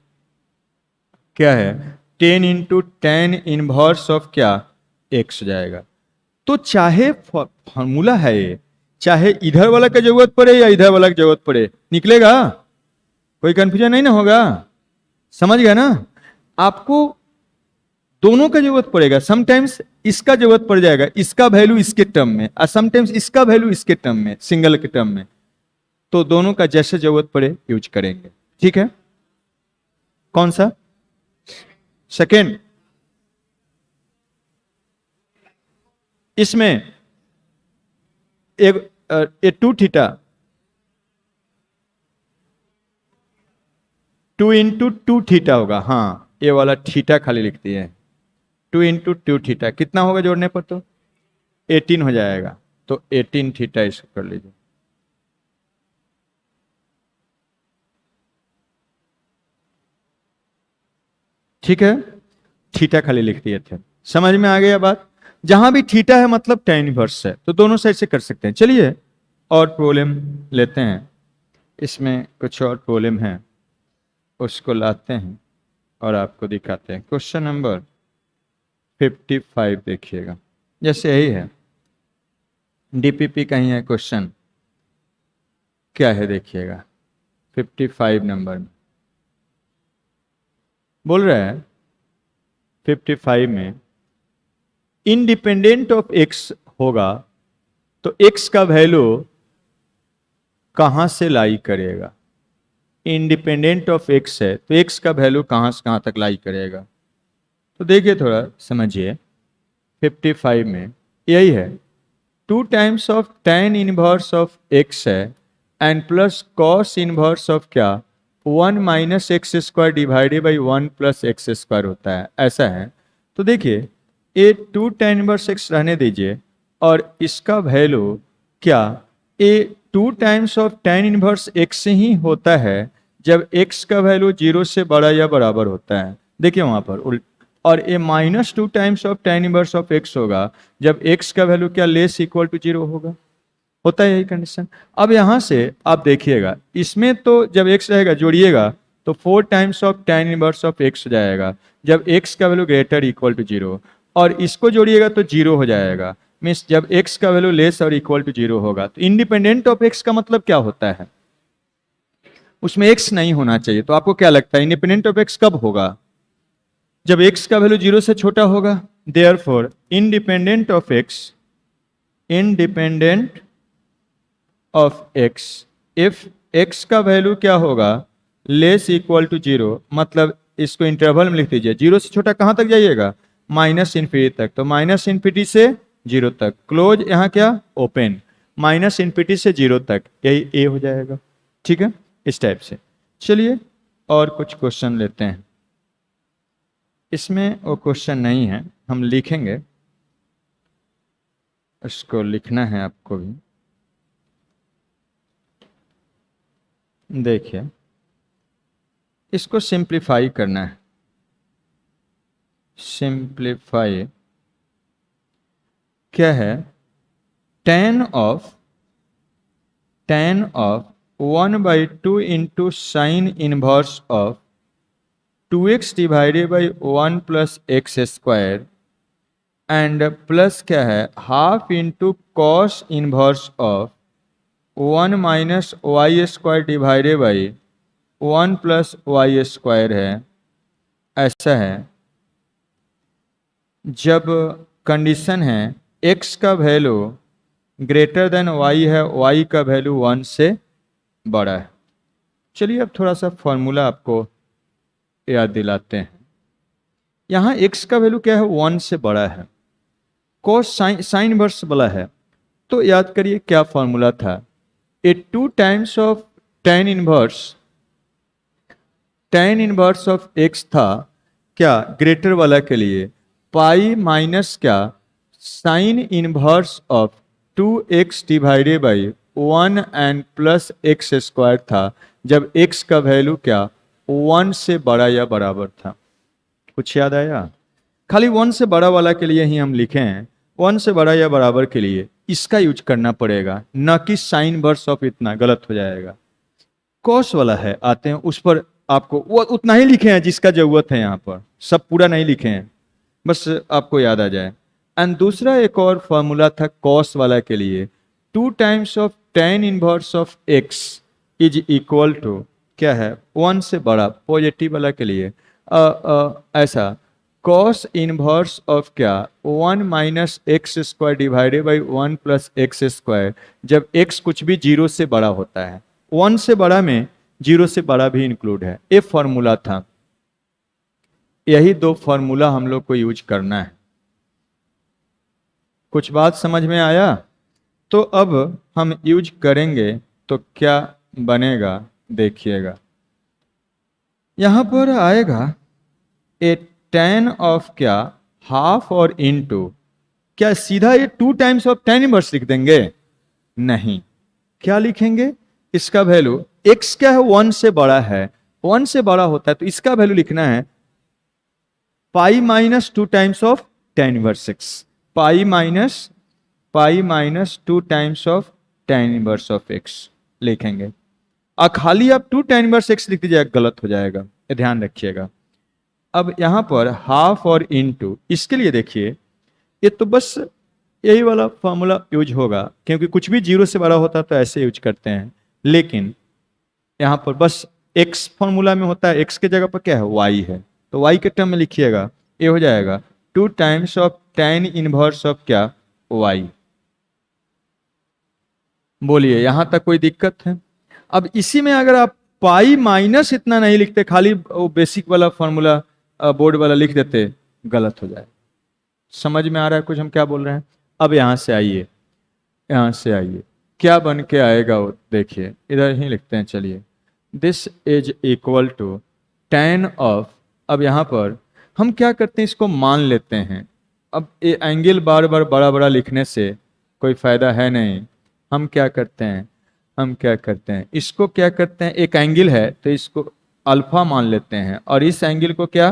क्या है 10 इंटू tan इनवर्स ऑफ क्या x हो जाएगा। तो चाहे फॉर्मूला है ये, चाहे इधर वाला का जरूरत पड़े या इधर वाला की जरूरत पड़े, निकलेगा, कोई कंफ्यूजन नहीं ना होगा, समझ गया ना, आपको दोनों का जरूरत पड़ेगा, समटाइम्स इसका जरूरत पड़ जाएगा, इसका वैल्यू इसके टर्म में, और समटाइम्स इसका वैल्यू इसके टर्म में, सिंगल के टर्म में, तो दोनों का जैसे जरूरत पड़े यूज करेंगे, ठीक है। कौन सा, सेकेंड, इसमें एक 2 थीटा 2 इंटू 2 थीटा होगा, हाँ ये वाला थीटा खाली लिखती है, 2 इंटू 2 थीटा कितना होगा जोड़ने पर, तो 18 हो जाएगा, तो 18 थीटा इसको कर लीजिए, ठीक है, थीटा खाली लिख दिए थे, समझ में आ गया बात, जहां भी थीटा है मतलब tan इनवर्स है, तो दोनों साइड से कर सकते हैं। चलिए और प्रॉब्लम लेते हैं, इसमें कुछ और प्रॉब्लम है उसको लाते हैं और आपको दिखाते हैं। क्वेश्चन नंबर 55 देखिएगा, जैसे यही है, डीपीपी का ही है क्वेश्चन, क्या है देखिएगा 55 नंबर में बोल रहा है, 55 में इंडिपेंडेंट ऑफ x होगा तो x का वैल्यू कहां से लाई करेगा, इंडिपेंडेंट ऑफ x है तो x का वैल्यू कहां से कहां तक लाई करेगा, तो देखिए थोड़ा समझिए, 55 में यही है 2 times of tan inverse of x है, and plus cos inverse of क्या 1 minus x square divided by 1 plus x square होता है, ऐसा है। तो देखिए ए 2 tan इनवर्स एक्स रहने दीजिए और इसका वैल्यू क्या ए 2 times of tan inverse x ही होता है जब x का वैल्यू 0 से बड़ा या बराबर होता है। देखिए वहां पर उल्ट, और ए minus 2 times of tan inverse of x होगा जब x का वैल्यू क्या लेस इक्वल टू 0 होगा, होता है यही कंडीशन। अब यहां से आप देखिएगा इसमें तो जब x रहेगा जोड़िएगा तो 4 times of tan inverse of x हो जाएगा जब x का वैल्यू ग्रेटर इक्वल टू 0, और इसको जोड़िएगा तो 0 हो जाएगा। मीन्स जब x का वैल्यू लेस और इक्वल टू 0 होगा तो इंडिपेंडेंट ऑफ x का मतलब क्या होता है, उसमें x नहीं होना चाहिए। तो आपको क्या लगता है इंडिपेंडेंट ऑफ x कब होगा, जब x का वैल्यू 0 से छोटा होगा। Therefore independent of x, independent of x if x का वैल्यू क्या होगा लेस इक्वल टू 0, मतलब इसको इंटरवल में लिख दीजिए, 0 से छोटा कहां तक जाइएगा माइनस इन्फिनिटी तक, तो माइनस इन्फिनिटी से 0 तक, क्लोज यहाँ क्या ओपन, माइनस इन्फिनिटी से 0 तक, यही ए हो जाएगा। ठीक है, इस टाइप से। चलिए और कुछ क्वेश्चन लेते हैं। इसमें वो क्वेश्चन नहीं है, हम लिखेंगे, इसको लिखना है आपको भी। देखिए इसको सिंप्लीफाई करना है, सिंप्लीफाई क्या है, tan of 1/2 into sine inverse of 2x divided by 1 plus x square and plus क्या है half into cos inverse of 1 minus y square divided by 1 plus y square है, ऐसा है। जब कंडीशन है x का वैल्यू ग्रेटर देन y है, y का वैल्यू 1 से बड़ा है। चलिए अब थोड़ा सा फॉर्मूला आपको याद दिलाते हैं। यहाँ x का वैल्यू क्या है 1 से बड़ा है, cos साइन इनवर्स बड़ा है, तो याद करिए क्या फॉर्मूला था, ए 2 times of tan inverse of x था क्या ग्रेटर वाला के लिए, पाई माइनस क्या sign inverse of 2x divided by 1 and plus x square था जब x का वैल्यू क्या 1 से बड़ा या बराबर था। कुछ याद आया, खाली 1 से बड़ा वाला के लिए ही हम लिखे हैं, 1 से बड़ा या बराबर के लिए इसका यूज करना पड़ेगा, न कि साइन इनवर्स ऑफ, इतना गलत हो जाएगा। कॉस वाला है, आते हैं उस पर, आपको वो उतना ही लिखे हैं जिसका जरूरत है, यहाँ पर सब पूरा नहीं लिखे हैं, बस आपको याद आ जाए। एंड दूसरा एक और फॉर्मूला था कॉस वाला के लिए, 2 times of tan inverse of x is equal to क्या है 1 से बड़ा, पॉजिटिव वाला के लिए ऐसा कॉस इनवर्स ऑफ क्या 1 minus x square divided by 1 plus x square जब x कुछ भी 0 से बड़ा होता है, 1 से बड़ा में 0 से बड़ा भी इंक्लूड है। ये फॉर्मूला था, यही 2 फॉर्मूला हम लोग को यूज करना है। कुछ बात समझ में आया? तो अब हम यूज करेंगे तो क्या बनेगा देखिएगा। यहां पर आएगा ए tan ऑफ क्या हाफ और इनटू, क्या सीधा ये 2 टाइम्स ऑफ tan इनवर्स लिख देंगे? नहीं, क्या लिखेंगे, इसका वैल्यू x क्या है 1 से बड़ा है, 1 से बड़ा होता है तो इसका वैल्यू लिखना है pi minus 2 times of tan inverse x, pi minus 2 times of tan inverse of x लिखेंगे। खाली आप 2 tan इनवर्स x लिख दीजिएगा, गलत हो जाएगा, ध्यान रखिएगा। अब यहां पर हाफ और इनटू, इसके लिए देखिए ये तो बस यही वाला फॉर्मूला यूज होगा, क्योंकि कुछ भी 0 से बड़ा होता है तो ऐसे यूज करते हैं, लेकिन यहां पर बस x फॉर्मूला में होता है, x के जगह पर क्या है y है, तो y के टर्म में लिखिएगा, ये हो जाएगा 2 times of tan inverse of क्या y। बोलिए यहां तक कोई दिक्कत है? अब इसी में अगर आप पाई माइनस इतना नहीं लिखते, खाली वो बेसिक वाला फॉर्मूला बोर्ड वाला लिख देते, गलत हो जाए। समझ में आ रहा है कुछ हम क्या बोल रहे हैं? अब यहां से आइए, यहां से आइए, क्या बन के आएगा वो देखिए, इधर ही लिखते हैं। चलिए, this is equal to tan of, अब यहाँ पर हम क्या करते हैं, इसको मान लेते हैं। अब ये एंगल बार बार बड़ा बड़ा लिखने से कोई फायदा है नहीं। हम क्या करते हैं, इसको क्या करते हैं, एक एंगल है तो इसको अल्फा मान लेते हैं और इस एंगल को क्या,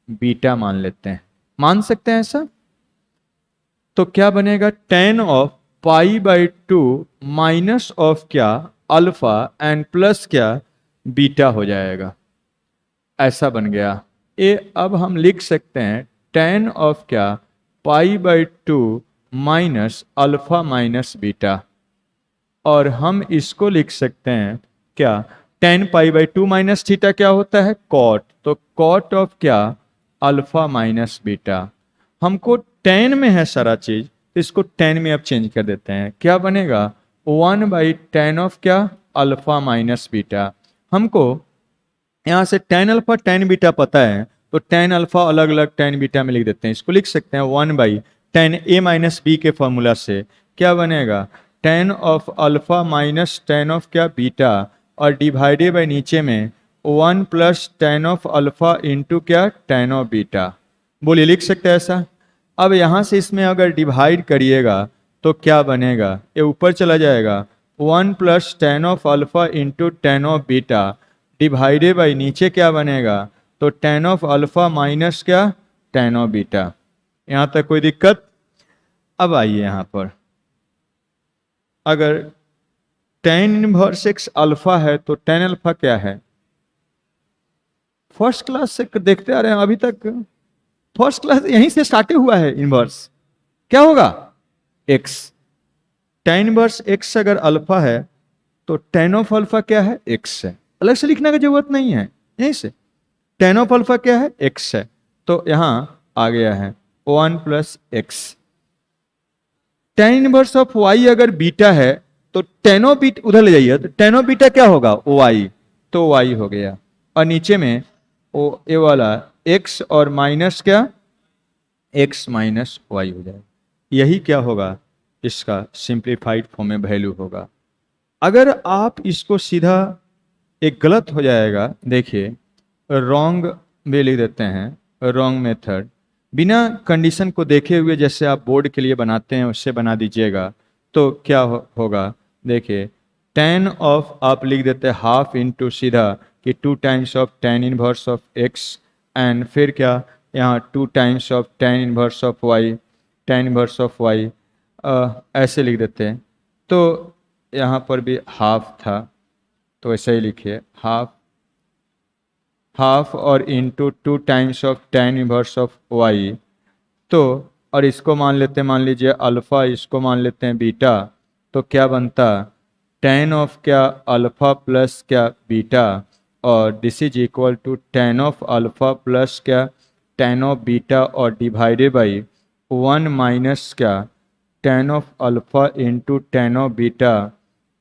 बीटा मान लेते हैं। मान सकते हैं ऐसा? तो क्या बनेगा, tan ऑफ π/2 माइनस ऑफ क्या, अल्फा एंड प्लस क्या, बीटा हो जाएगा। ऐसा बन गया। ये अब हम लिख सकते हैं tan ऑफ क्या, π/2 माइनस अल्फा माइनस बीटा, और हम इसको लिख सकते हैं क्या, tan π/2 माइनस थीटा क्या होता है, कॉट, तो कॉट ऑफ क्या, अल्फा माइनस बीटा। हमको tan में है सारा चीज, तो इसको tan में अब चेंज कर देते हैं। क्या बनेगा, 1/tan ऑफ क्या, अल्फा माइनस बीटा। हमको यहाँ से tan अल्फा tan बीटा पता है, तो tan अल्फा अलग अलग tan बीटा में लिख देते हैं। इसको लिख सकते हैं 1/tan a माइनस बी के फॉर्मूला से। क्या बनेगा, tan of alpha minus tan of क्या, बीटा, और डिवाइडेड बाई नीचे में 1 plus tan of alpha into क्या, tan ऑफ बीटा। बोलिए, लिख सकते हैं ऐसा? अब यहाँ से इसमें अगर डिवाइड करिएगा तो क्या बनेगा, ये ऊपर चला जाएगा, 1 plus tan of alpha into tan of beta divided by नीचे क्या बनेगा, तो tan ऑफ अल्फा माइनस क्या, tan ऑफ बीटा। यहाँ तक कोई दिक्कत? अब आइए यहाँ पर, अगर tan इनवर्स x अल्फा है तो tan अल्फा क्या है, फर्स्ट क्लास से देखते आ रहे हैं अभी तक, फर्स्ट क्लास यहीं से स्टार्ट हुआ है। इनवर्स क्या होगा, x। tan इनवर्स x अगर अल्फा है तो tan ऑफ अल्फा क्या है, x है। अलग से लिखने की जरूरत नहीं है, यहीं से tan ऑफ अल्फा क्या है, x है। तो यहां आ गया है 1 plus x। tan inverse of y अगर बीटा है तो tan ऑफ बीटा, उधर ले जाइए, तो tan ऑफ बीटा क्या होगा, y, तो y हो गया। और नीचे में ये वाला x और माइनस क्या, x माइनस y हो जाएगा। यही क्या होगा, इसका सिंप्लीफाइड फॉर्म में वैल्यू होगा। अगर आप इसको सीधा, एक गलत हो जाएगा, देखिए रॉन्ग वे लिख देते हैं, रॉन्ग मेथड, बिना कंडीशन को देखे हुए जैसे आप बोर्ड के लिए बनाते हैं उससे बना दीजिएगा तो क्या होगा, देखिए tan ऑफ आप लिख देते हैं हाफ इंटू सीधा कि 2 times of tan inverse of x, and फिर क्या, यहाँ 2 times of tan inverse of y, tan inverse of y, ऐसे लिख देते हैं। तो यहाँ पर भी हाफ था तो ऐसे ही लिखिए, हाफ और into 2 times of tan inverse of y। तो और इसको मान लेते हैं, मान लीजिए अल्फा, इसको मान लेते हैं बीटा, तो क्या बनता, tan ऑफ क्या, अल्फा प्लस क्या, बीटा, और this is equal to tan of alpha plus क्या, tan ऑफ बीटा, और डिवाइडेड बाई 1 माइनस क्या, tan of alpha into tan of beta,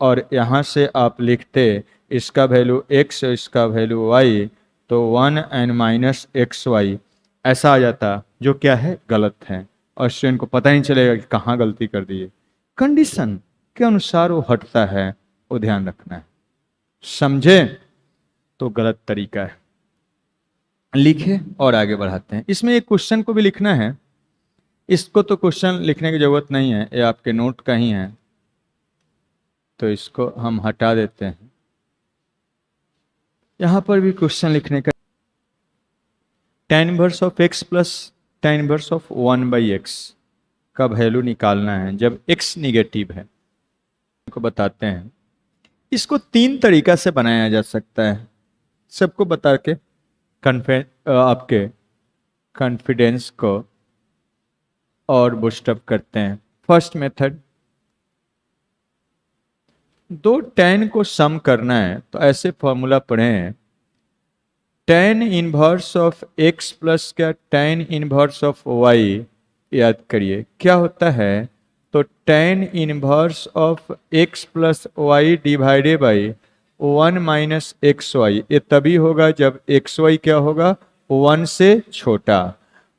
और यहाँ से आप लिखते इसका वैल्यू x, इसका वैल्यू y, तो 1 एंड माइनस XY ऐसा आ जाता, जो क्या है, गलत है, और स्टूडेंट को पता ही नहीं चलेगा कि कहाँ गलती कर दी है। कंडीशन के अनुसार वो हटता है, वो ध्यान रखना है, समझे? तो गलत तरीका है। लिखे और आगे बढ़ाते हैं। इसमें एक क्वेश्चन को भी लिखना है, इसको तो क्वेश्चन लिखने की जरूरत नहीं है, ये आपके नोट का ही है, तो इसको हम हटा देते हैं। यहां पर भी क्वेश्चन लिखने का, tan inverse of x plus tan inverse of 1/x का वैल्यू निकालना है जब x निगेटिव है। को बताते हैं, इसको 3 तरीका से बनाया जा सकता है, सबको बता के आपके कॉन्फिडेंस को और बूस्टअप करते हैं। फर्स्ट मेथड, 2 tan को सम करना है तो ऐसे फॉर्मूला पढ़े हैं, tan inverse of x plus क्या, tan इनवर्स ऑफ y, याद करिए क्या होता है, तो tan inverse of x plus y divided by 1 minus XY, ये तभी होगा जब XY क्या होगा, 1 से छोटा,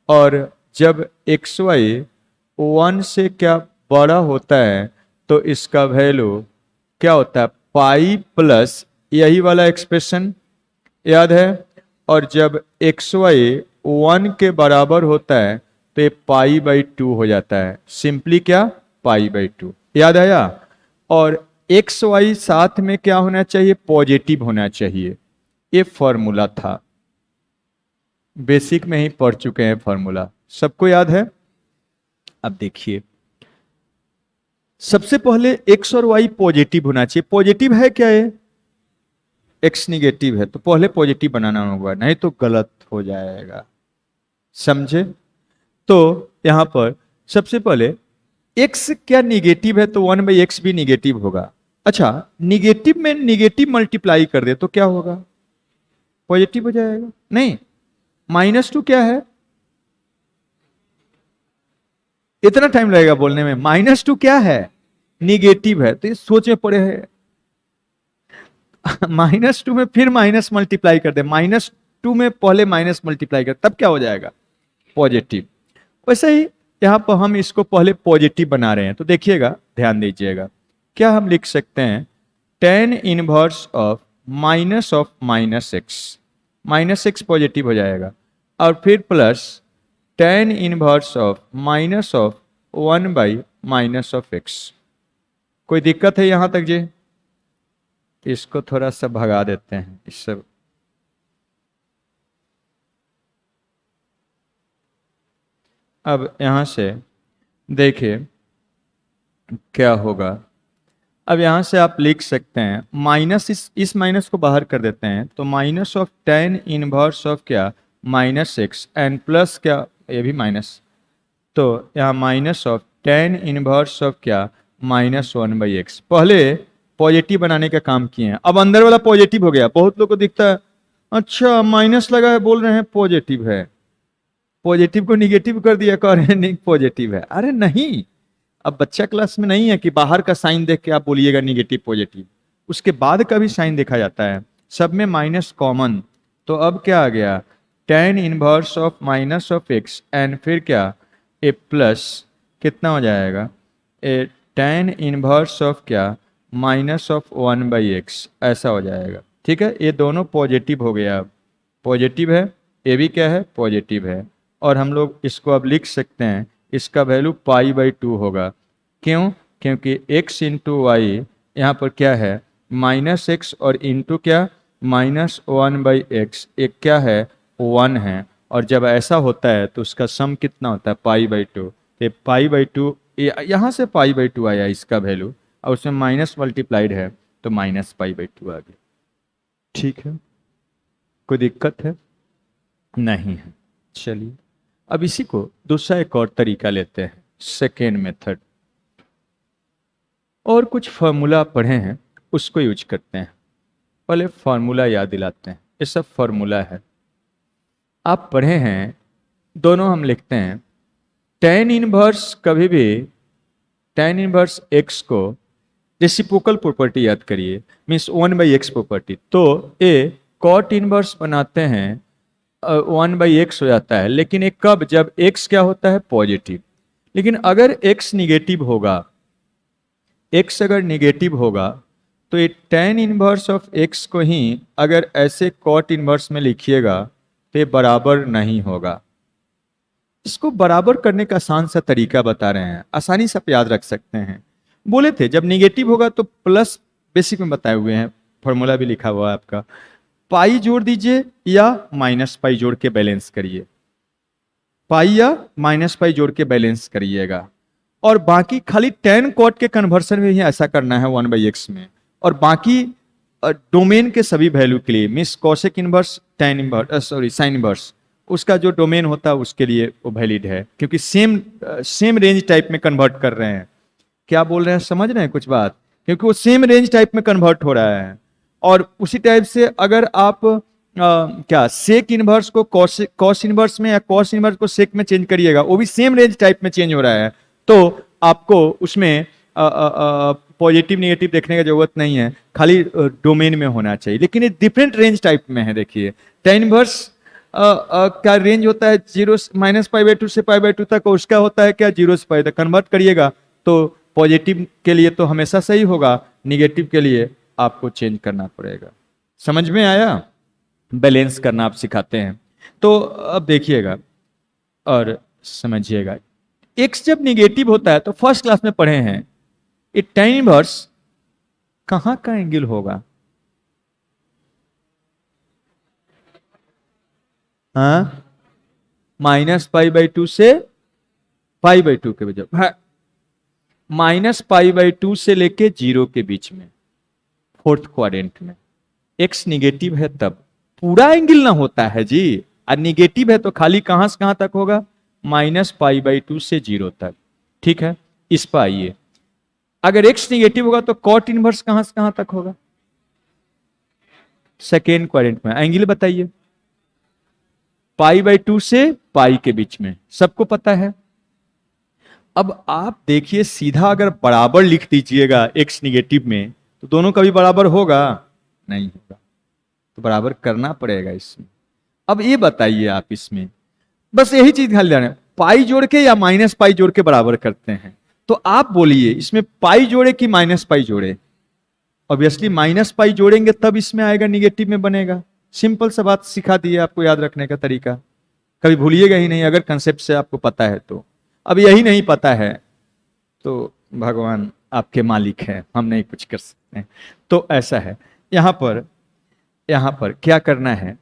और जब XY 1 से क्या बड़ा होता है तो इसका वैल्यू क्या होता है, पाई प्लस यही वाला एक्सप्रेशन याद है, और जब एक्स वाई 1 के बराबर होता है तो ये पाई बाई 2 हो जाता है, सिंपली क्या, पाई बाई 2, याद आया। और एक्स वाई साथ में क्या होना चाहिए, पॉजिटिव होना चाहिए, ये फॉर्मूला था, बेसिक में ही पढ़ चुके हैं फॉर्मूला, सबको याद है। अब देखिए, सबसे पहले एक्स और वाई पॉजिटिव होना चाहिए, पॉजिटिव है क्या ये, एक्स निगेटिव है तो पहले पॉजिटिव बनाना होगा, नहीं तो गलत हो जाएगा, समझे। तो यहां पर सबसे पहले एक्स क्या निगेटिव है तो 1/x भी निगेटिव होगा। अच्छा, निगेटिव में निगेटिव मल्टीप्लाई कर दे तो क्या होगा, पॉजिटिव हो जाएगा, नहीं, -2 क्या है, इतना टाइम लगेगा बोलने में, -2 क्या है, निगेटिव है, तो ये सोच में पड़े हैं। -2 में फिर माइनस मल्टीप्लाई कर दे, -2 में पहले माइनस मल्टीप्लाई कर, तब क्या हो जाएगा, पॉजिटिव। वैसे ही यहां पर हम इसको पहले पॉजिटिव बना रहे हैं, तो देखिएगा, ध्यान दीजिएगा, क्या हम लिख सकते हैं, tan inverse of -x, -x positive हो जाएगा, और फिर plus tan inverse of -1/-x। कोई दिक्कत है यहां तक जी, इसको थोड़ा सा भगा देते हैं इससे। अब यहां से देखिए क्या होगा, अब यहां से आप लिख सकते हैं माइनस, इस माइनस को बाहर कर देते हैं, तो minus of tan inverse of क्या, -x एंड प्लस क्या, ये भी माइनस, तो यहाँ minus of tan inverse of क्या, -1/x। पहले पॉजिटिव बनाने का काम किए हैं, अब अंदर वाला पॉजिटिव हो गया, बहुत लोग को दिखता है अच्छा माइनस लगा है बोल रहे हैं पॉजिटिव है, पॉजिटिव को निगेटिव कर दिया, कह रहे हैं नहीं पॉजिटिव है, अरे नहीं, अब बच्चा क्लास में नहीं है कि बाहर का साइन देख के आप बोलिएगा निगेटिव पॉजिटिव, उसके बाद का भी साइन देखा जाता है, सब में माइनस कॉमन, तो अब क्या आ गया, tan inverse of -x and फिर क्या, ए प्लस कितना हो जाएगा, ए tan इनवर्स ऑफ क्या, -1/x, ऐसा हो जाएगा, ठीक है। ये दोनों पॉजिटिव हो गया, अब पॉजिटिव है, ये भी क्या है, पॉजिटिव है, और हम लोग इसको अब लिख सकते हैं, इसका वैल्यू पाई/2 होगा, क्यों, क्योंकि x इंटू वाई यहाँ पर क्या है, -x और इंटू क्या, -1/x, एक क्या है, 1 है, और जब ऐसा होता है तो उसका सम कितना होता है, पाई/2, तो पाई/2 यहाँ से पाई/2 आया इसका वैल्यू, और उसमें माइनस मल्टीप्लाइड है तो -पाई/2 आ गया, ठीक है, कोई दिक्कत है, नहीं है। चलिए अब इसी को दूसरा एक और तरीका लेते हैं, सेकेंड मेथड, और कुछ फार्मूला पढ़े हैं उसको यूज करते हैं, पहले फार्मूला याद दिलाते हैं, ये सब फार्मूला है, आप पढ़े हैं, दोनों हम लिखते हैं, tan इनवर्स कभी भी tan इनवर्स x को रेसिप्रोकल प्रॉपर्टी याद करिए, मीन्स 1/x प्रॉपर्टी, तो ये cot इनवर्स बनाते हैं 1/x हो जाता है, लेकिन एक कब, जब x क्या होता है, पॉजिटिव, लेकिन अगर x निगेटिव होगा, x अगर निगेटिव होगा तो ये tan इनवर्स ऑफ x को ही अगर ऐसे cot इनवर्स में लिखिएगा तो ये बराबर नहीं होगा। इसको बराबर करने का आसान सा तरीका बता रहे हैं, आसानी से आप याद रख सकते हैं, बोले थे जब निगेटिव होगा तो प्लस, बेसिक में बताए हुए हैं, फॉर्मूला भी लिखा हुआ है आपका, पाई जोड़ दीजिए या -पाई जोड़ के बैलेंस करिए, पाई या -पाई जोड़ के बैलेंस करिएगा, और बाकी खाली tan cot के कन्वर्सन में ही ऐसा करना है 1/x में, और बाकी डोमेन के सभी वैल्यू के लिए, miss cosec inverse, tan inverse, sorry sine inverse, उसका जो डोमेन होता है उसके लिए वो वैलिड है, क्योंकि सेम रेंज टाइप में कन्वर्ट कर रहे हैं, क्या बोल रहे हैं, समझ रहे हैं कुछ बात, क्योंकि वो सेम रेंज टाइप में कन्वर्ट हो रहा है, और उसी टाइप से अगर आप क्या सेक इनवर्स को कॉस इनवर्स में या कॉस इनवर्स को सेक में चेंज करिएगा, वो भी सेम रेंज टाइप में चेंज हो रहा है, तो आपको उसमें पॉजिटिव निगेटिव देखने की जरूरत नहीं है, खाली डोमेन में होना चाहिए, लेकिन ये डिफरेंट रेंज टाइप में है। देखिए tan इनवर्स का रेंज होता है -पाई/2 से पाई/2 तक, और उसका होता है क्या 0 से पाई तक, कन्वर्ट करिएगा तो पॉजिटिव के लिए तो हमेशा सही होगा, निगेटिव के लिए आपको चेंज करना पड़ेगा। समझ में आया? बैलेंस करना आप सिखाते हैं। तो अब देखिएगा और समझिएगा, एक्स जब निगेटिव होता है तो फर्स्ट क्लास में पढ़े हैं, ये tan इनवर्स कहां का एंगल होगा? हाँ, -π/2 से π/2 के बीच, -π/2 से लेके 0 के बीच में, फोर्थ क्वाड्रेंट में। एक्स निगेटिव है तब पूरा एंगल ना होता है जी, और निगेटिव है तो खाली कहां से कहां तक होगा? -π/2 से 0 तक। ठीक है, इस पर आइए, अगर एक्स निगेटिव होगा तो कॉट इनवर्स कहां से कहां तक होगा? सेकेंड क्वाड्रेंट में। एंगल बताइए, π/2 से पाई के बीच में, सबको पता है। अब आप देखिए, सीधा अगर बराबर लिख दीजिएगा एक्स निगेटिव में, तो दोनों का भी बराबर होगा? नहीं होगा, तो बराबर करना पड़ेगा इसमें। अब ये बताइए आप, इसमें बस यही चीज ख्याल रहे, पाई जोड़ के या माइनस पाई जोड़ के बराबर करते हैं, तो आप बोलिए इसमें पाई जोड़े कि माइनस पाई जोड़े? ऑब्वियसली माइनस पाई जोड़ेंगे तब इसमें आएगा, निगेटिव में बनेगा। सिंपल सा बात सिखा दिए आपको, याद रखने का तरीका, कभी भूलिएगा ही नहीं अगर कंसेप्ट से आपको पता है तो। अब यही नहीं पता है तो भगवान आपके मालिक हैं, हम नहीं कुछ कर सकते। तो ऐसा है, यहां पर क्या करना है,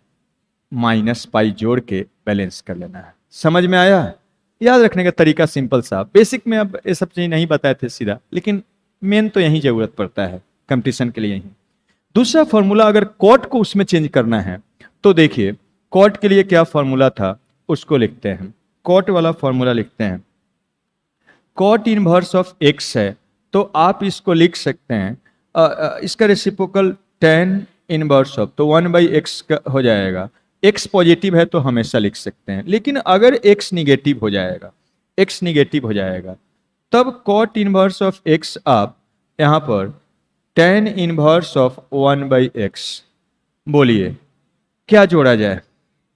-π जोड़ के बैलेंस कर लेना है। समझ में आया? याद रखने का तरीका सिंपल सा, बेसिक में अब ये सब चीज नहीं बताए थे सीधा, लेकिन मेन तो यही जरूरत पड़ता है कंपटीशन के लिए यही। दूसरा फॉर्मूला, अगर कॉट को उसमें चेंज करना है तो देखिए, कॉट के लिए क्या फॉर्मूला था उसको लिखते हैं, कॉट वाला फॉर्मूला लिखते हैं। कॉट इनवर्स ऑफ एक्स है तो आप इसको लिख सकते हैं, इसका रेसिप्रोकल tan इनवर्स ऑफ, तो 1/x हो जाएगा। x पॉजिटिव है तो हमेशा लिख सकते हैं, लेकिन अगर x निगेटिव हो जाएगा तब कॉट इनवर्स ऑफ x आप यहां पर tan इनवर्स ऑफ 1/x, बोलिए क्या जोड़ा जाए?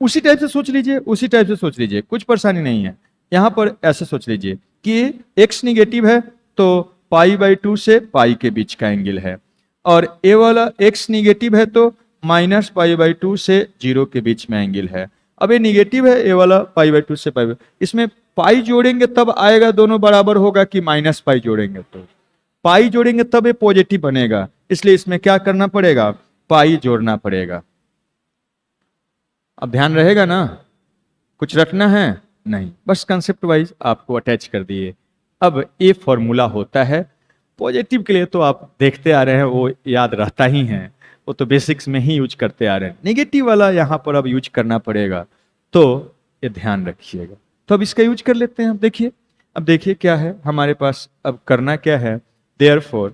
उसी टाइप से सोच लीजिए, कुछ परेशानी नहीं है। यहां पर ऐसे सोच लीजिए कि x निगेटिव है तो π/2 से पाई के बीच का एंगल है, और ए वाला x निगेटिव है तो -π/2 से 0 के बीच में एंगल है। अब ये निगेटिव है, ए वाला π/2 से पाई, इसमें पाई जोड़ेंगे तब आएगा, दोनों बराबर होगा कि -π जोड़ेंगे तो पाई जोड़ेंगे तब ये पॉजिटिव बनेगा, इसलिए इसमें क्या करना पड़ेगा, पाई जोड़ना पड़ेगा। अब ध्यान रहेगा ना, कुछ रखना है नहीं, बस कंसेप्ट वाइज आपको अटैच कर दिए। अब ये फॉर्मूला होता है पॉजिटिव के लिए, तो आप देखते आ रहे हैं, वो याद रहता ही है, वो तो बेसिक्स में ही यूज करते आ रहे हैं। नेगेटिव वाला यहाँ पर अब यूज करना पड़ेगा, तो ये ध्यान रखिएगा। तो अब इसका यूज कर लेते हैं। अब देखिए क्या है हमारे पास, अब करना क्या है, देयरफॉर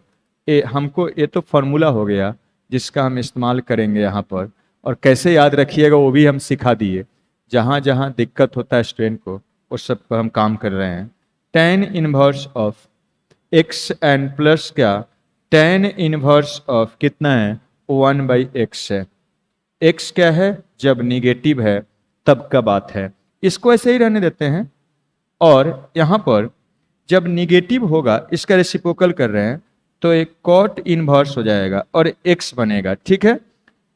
हमको, ये तो फॉर्मूला हो गया जिसका हम इस्तेमाल करेंगे यहाँ पर, और कैसे याद रखिएगा वो भी हम सिखा दिए। जहाँ जहाँ दिक्कत होता है स्टूडेंट को, उस सब पर हम काम कर रहे हैं। tan inverse of x and plus क्या, tan इनवर्स ऑफ कितना है, 1/x है। x क्या है, जब निगेटिव है तब का बात है, इसको ऐसे ही रहने देते हैं। और यहाँ पर जब निगेटिव होगा, इसका रेसिप्रोकल कर रहे हैं, तो एक कॉट इनवर्स हो जाएगा और x बनेगा। ठीक है,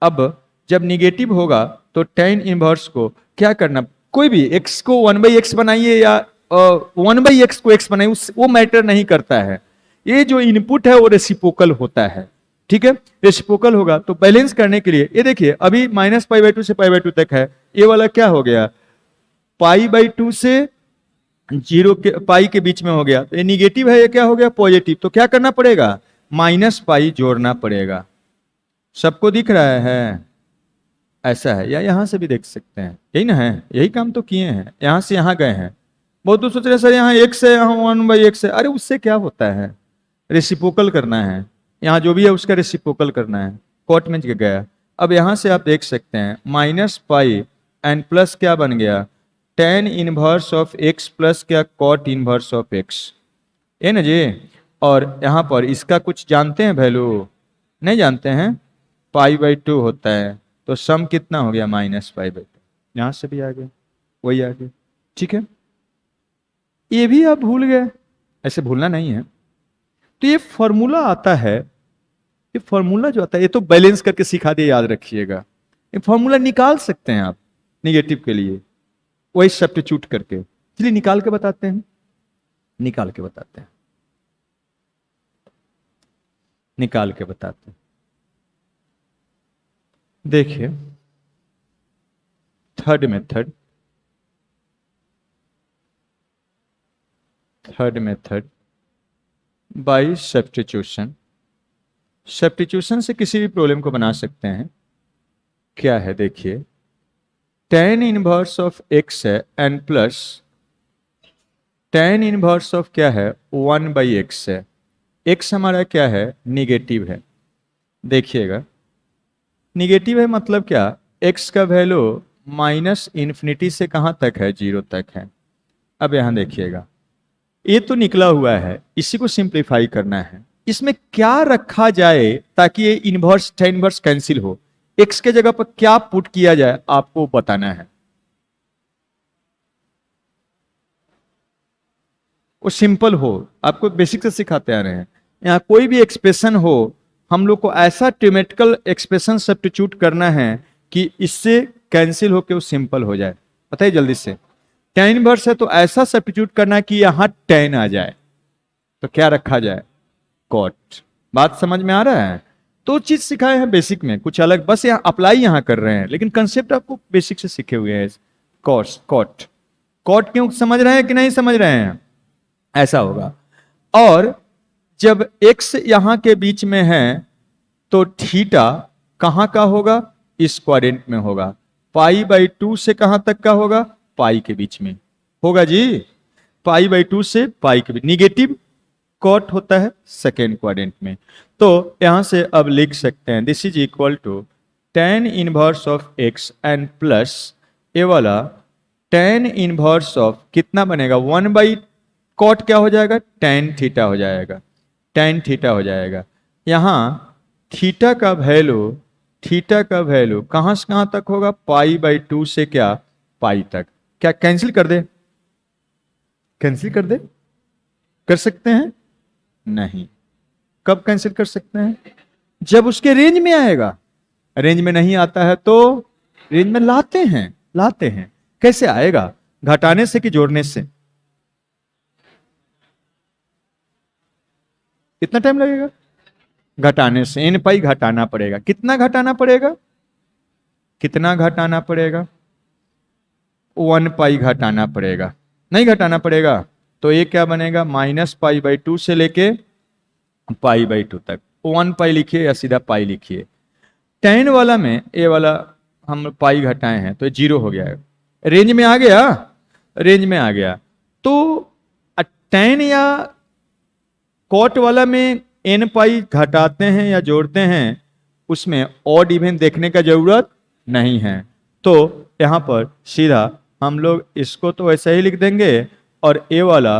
अब जब निगेटिव होगा तो tan इनवर्स को क्या करना, कोई भी x को 1/x बनाइए या 1/x को x बनाइए, वो मैटर नहीं करता है। ये जो इनपुट है वो रेसिप्रोकल होता है। ठीक है, रेसिप्रोकल होगा तो बैलेंस करने के लिए, ये देखिए अभी -π/2 से π/2 तक है, ये वाला क्या हो गया, π/2 से 0 के पाई के बीच में हो गया, तो ये निगेटिव है, ये क्या हो गया, पॉजिटिव। तो क्या करना पड़ेगा, -π जोड़ना पड़ेगा। सबको दिख रहा है? ऐसा है, या यहां से भी देख सकते हैं, यही ना है, यही काम तो किए हैं, यहां से यहां गए हैं। बहुत तो सोच रहे सर यहाँ x है, यहाँ 1/x है, अरे उससे क्या होता है, रेसिप्रोकल करना है, यहाँ जो भी है उसका रेसिप्रोकल करना है, कॉट में गया। अब यहां से आप देख सकते हैं -π एंड प्लस क्या बन गया, tan inverse of x plus क्या, कॉट इनवर्स ऑफ x, ये ना जी। और यहाँ पर इसका कुछ जानते हैं वैल्यू, नहीं जानते हैं, π/2 होता है, तो सम कितना हो गया, -π/2। यहां से भी आ गया, वही आ गया। ठीक है, ये भी आप भूल गए, ऐसे भूलना नहीं है, तो ये फॉर्मूला आता है, ये फॉर्मूला जो आता है ये तो बैलेंस करके सिखा दिया, याद रखिएगा। ये फॉर्मूला निकाल सकते हैं आप निगेटिव के लिए वही सब्स्टिट्यूट करके। चलिए निकाल के बताते हैं, निकाल के बताते हैं, निकाल के बताते हैं। देखिए third method, third method by substitution. Substitution से किसी भी प्रॉब्लम को बना सकते हैं। क्या है देखिए, tan इनवर्स ऑफ x है n plus tan inverse of क्या है 1/x है। x हमारा क्या है, निगेटिव है। देखिएगा निगेटिव है मतलब क्या, x का वैल्यू माइनस इन्फिनिटी से कहां तक है, 0 तक है। अब यहां देखिएगा ये तो निकला हुआ है, इसी को सिंप्लीफाई करना है। इसमें क्या रखा जाए ताकि ये इनवर्स tan इनवर्स कैंसिल हो, x के जगह पर क्या पुट किया जाए आपको बताना है। वो सिंपल हो, आपको बेसिक से सिखाते आ रहे हैं। यहाँ कोई भी एक्सप्रेशन हो, हम लोग को ऐसा ट्रिमेटिकल एक्सप्रेशन सब्स्टिट्यूट करना है कि इससे कैंसिल होकर वो सिंपल हो जाए। बताइए जल्दी से, tan इनवर्स है तो ऐसा सब्स्टिट्यूट करना कि यहां tan आ जाए, तो क्या रखा जाए, cot। बात समझ में आ रहा है? तो चीज सिखाए हैं बेसिक में, कुछ अलग बस यहाँ अप्लाई यहाँ कर रहे हैं, लेकिन कंसेप्ट आपको बेसिक से सीखे हुए हैं। cot, cot क्यों समझ रहे हैं कि नहीं समझ रहे हैं, ऐसा होगा। और जब x यहां के बीच में है तो थीटा कहां का होगा, इस क्वाड्रेंट में होगा। π/2 से कहां तक का होगा, पाई के बीच में होगा जी। π/2 से पाई के बीच, निगेटिव कॉट होता है सेकेंड क्वाड्रेंट में। तो यहां से अब लिख सकते हैं this is equal to tan inverse of x and plus ये वाला tan इनवर्स ऑफ कितना बनेगा, 1/cot क्या हो जाएगा, tan थीटा हो जाएगा, tan थीटा हो जाएगा। यहां थीटा का वैल्यू, थीटा का वैल्यू कहां से कहां तक होगा, π/2 से क्या पाई तक। क्या कैंसिल कर दे, कैंसिल कर दे, कर सकते हैं नहीं। कब कैंसिल कर सकते हैं, जब उसके रेंज में आएगा। रेंज में नहीं आता है तो रेंज में लाते हैं, लाते हैं। कैसे आएगा, घटाने से कि जोड़ने से, कितना टाइम लगेगा, घटाने से। n पाई घटाना पड़ेगा, कितना घटाना पड़ेगा, कितना घटाना पड़ेगा, 1 पाई घटाना पड़ेगा, नहीं घटाना पड़ेगा तो ये क्या बनेगा, -π/2 से लेके π/2 तक। 1 पाई लिखिए या सीधा पाई लिखिए। tan वाला में ये वाला हम पाई घटाए हैं तो 0 हो गया है, रेंज में आ गया, रेंज में आ गया। तो tan या cot वाला में n पाई घटाते हैं या जोड़ते हैं, उसमें ऑड इवन देखने का जरूरत नहीं है। तो यहां पर सीधा हम लोग इसको तो ऐसे ही लिख देंगे और ये वाला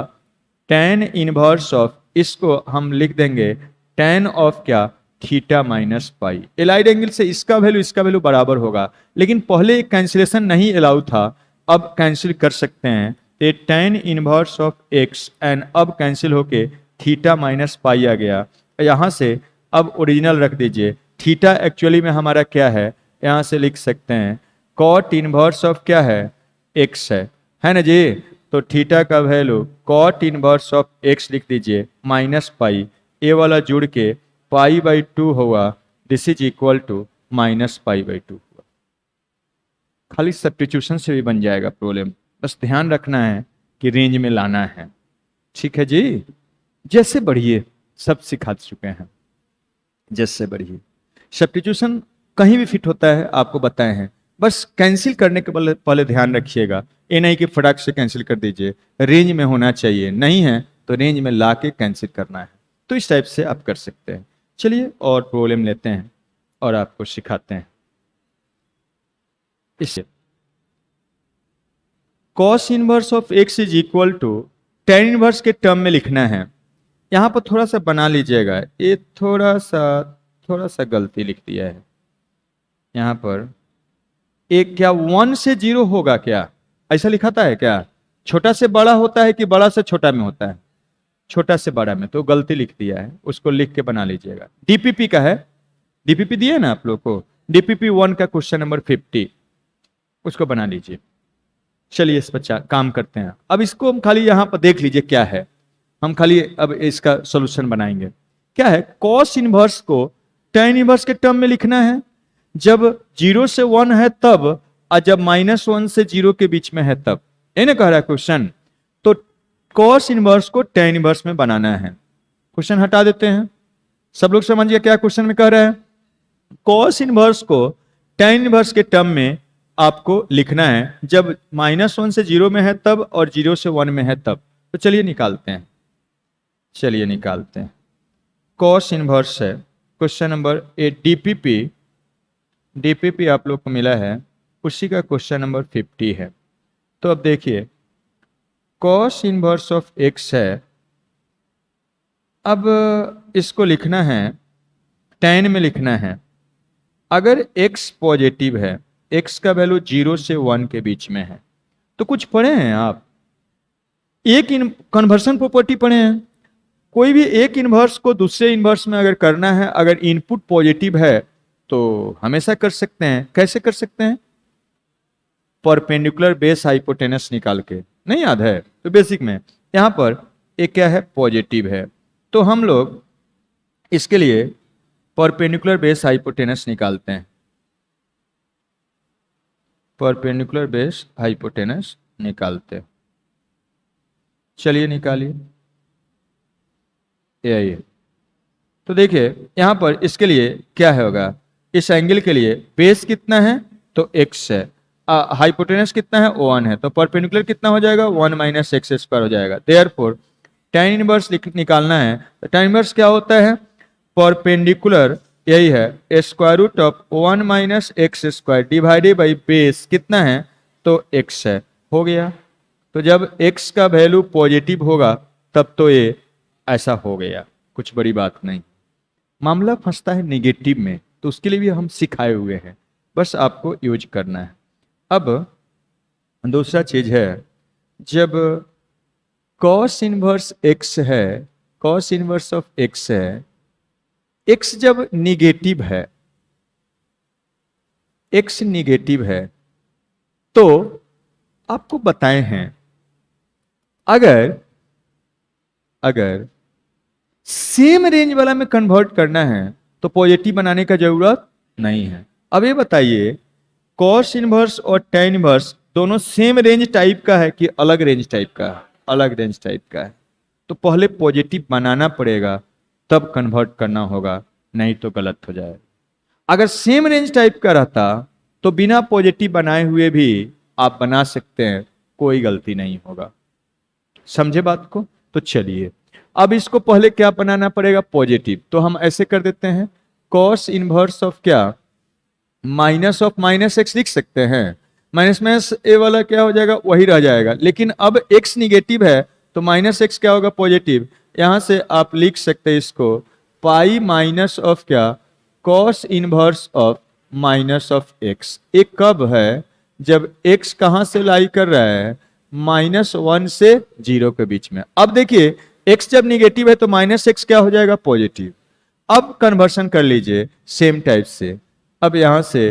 tan इनवर्स ऑफ इसको हम लिख देंगे tan ऑफ क्या, theta minus pi. Allied angle से इसका वैल्यू बराबर होगा, लेकिन पहले कैंसिलेशन नहीं अलाउ था, अब कैंसिल कर सकते हैं। ये tan inverse of x and अब कैंसिल होके थीटा माइनस पाई आ गया। यहां से अब ओरिजिनल रख दीजिए, थीटा एक्चुअली में हमारा क्या है, यहां से लिख सकते हैं cot इनवर्स ऑफ क्या है, x है ना जी। तो थीटा का value cot inverse of x लिख दीजिए माइनस पाई, ये वाला जुड़ के π/2 होगा, दिस इज इक्वल टू -π/2 हुआ। खाली सब्स्टिट्यूशन से भी बन जाएगा प्रॉब्लम, बस ध्यान रखना है कि रेंज में लाना है। ठीक है जी, जैसे बढ़िए सब सिखा चुके हैं, जैसे बढ़िए सब्स्टिट्यूशन कहीं भी फिट होता है आपको बताए हैं। बस कैंसिल करने के पहले ध्यान रखिएगा, ये नहीं कि फटाक से कैंसिल कर दीजिए, रेंज में होना चाहिए, नहीं है तो रेंज में ला के कैंसिल करना है। तो इस टाइप से आप कर सकते हैं। चलिए और प्रॉब्लम लेते हैं और आपको सिखाते हैं। इससे cos inverse of x is equal to tan inverse के टर्म में लिखना है। यहां पर थोड़ा सा बना लीजिएगा, ये थोड़ा सा गलती लिख दिया है यहां पर। एक क्या 1 से 0 होगा क्या, ऐसा लिखाता है क्या, छोटा से बड़ा होता है कि बड़ा से छोटा में होता है, छोटा से बड़ा में, तो गलती लिख दिया है, उसको लिख के बना लीजिएगा। डीपीपी का है, डीपीपी दिए ना आप लोग को, डीपीपी 1 का क्वेश्चन नंबर 50, उसको बना लीजिए। चलिए इस पर काम करते हैं। अब इसको हम खाली यहां पर देख लीजिए क्या है, हम खाली अब इसका सॉल्यूशन बनाएंगे। क्या है, कॉस इनवर्स को tan इनवर्स के टर्म में लिखना है, जब 0 से 1 है तब, और जब -1 से 0 के बीच में है तब। ये ना कह रहा है क्वेश्चन, तो कॉस इनवर्स को tan इनवर्स में बनाना है। क्वेश्चन हटा देते हैं, सब लोग समझिए क्या क्वेश्चन में कह रहा है। कॉस इनवर्स को tan इनवर्स के टर्म में आपको लिखना है, जब -1 से 0 में है तब और 0 से 1 में है तब। तो चलिए निकालते हैं, चलिए निकालते हैं। कॉस इनवर्स है क्वेश्चन नंबर 8, डीपीपी, डीपीपी आप लोग को मिला है, उसी का क्वेश्चन नंबर 50 है। तो अब देखिए, कॉस इनवर्स ऑफ x है, अब इसको लिखना है tan में लिखना है। अगर x पॉजिटिव है, x का वैल्यू 0 से 1 के बीच में है, तो कुछ पढ़े हैं आप, एक इन कन्वर्सन प्रॉपर्टी पढ़े हैं। कोई भी एक इनवर्स को दूसरे इनवर्स में अगर करना है, अगर इनपुट पॉजिटिव है तो हमेशा कर सकते हैं। कैसे कर सकते हैं, परपेंडिकुलर बेस हाइपोटेनस निकाल के, नहीं याद है तो बेसिक में यहां पर एक क्या है, पॉजिटिव है, तो हम लोग इसके लिए परपेंडिकुलर बेस हाइपोटेनस निकालते हैं। परपेंडिकुलर बेस हाइपोटेनस निकालते हैं, चलिए निकालिए। यही है, तो देखिए यहां पर इसके लिए क्या है होगा, इस एंगल के लिए बेस कितना है तो x है, हाइपोटेनस कितना है 1 है, तो परपेंडिकुलर कितना हो जाएगा 1 माइनस एक्स स्क्वायर हो जाएगा। देयरफॉर tan इनवर्स निकालना है, तो tan इनवर्स क्या होता है, परपेंडिकुलर, यही है square root of 1 minus x square divided by base कितना है तो x है, हो गया। तो जब x का वैल्यू पॉजिटिव होगा तब तो ये ऐसा हो गया, कुछ बड़ी बात नहीं। मामला फंसता है निगेटिव में, तो उसके लिए भी हम सिखाए हुए हैं, बस आपको यूज करना है। अब दूसरा चीज है, जब कॉस इनवर्स x है, कॉस इनवर्स ऑफ x है, x जब निगेटिव है, x निगेटिव है, तो आपको बताए हैं अगर सेम रेंज वाला में कन्वर्ट करना है तो पॉजिटिव बनाने का जरूरत नहीं है। अब ये बताइए, कॉस इनवर्स और tan इनवर्स दोनों सेम रेंज टाइप का है कि अलग रेंज टाइप का है, अलग रेंज टाइप का है, तो पहले पॉजिटिव बनाना पड़ेगा तब कन्वर्ट करना होगा, नहीं तो गलत हो जाए। अगर सेम रेंज टाइप का रहता तो बिना पॉजिटिव बनाए हुए भी आप बना सकते हैं, कोई गलती नहीं होगा। समझे बात को? तो चलिए अब इसको पहले क्या बनाना पड़ेगा, पॉजिटिव। तो हम ऐसे कर देते हैं, कॉस इनवर्स ऑफ क्या, माइनस ऑफ माइनस एक्स लिख सकते हैं, माइनस माइनस ए वाला क्या हो जाएगा, वही रह जाएगा। लेकिन अब एक्स निगेटिव है तो माइनस एक्स क्या होगा, पॉजिटिव। यहां से आप लिख सकते हैं इसको पाई माइनस ऑफ क्या, cos inverse of minus of x. एक कब है, जब एक्स कहां से लाई कर रहा है, -1 से 0 के बीच में। अब देखिए x जब निगेटिव है तो माइनस एक्स क्या हो जाएगा, पॉजिटिव। अब कन्वर्सन कर लीजिए सेम टाइप से। अब यहां से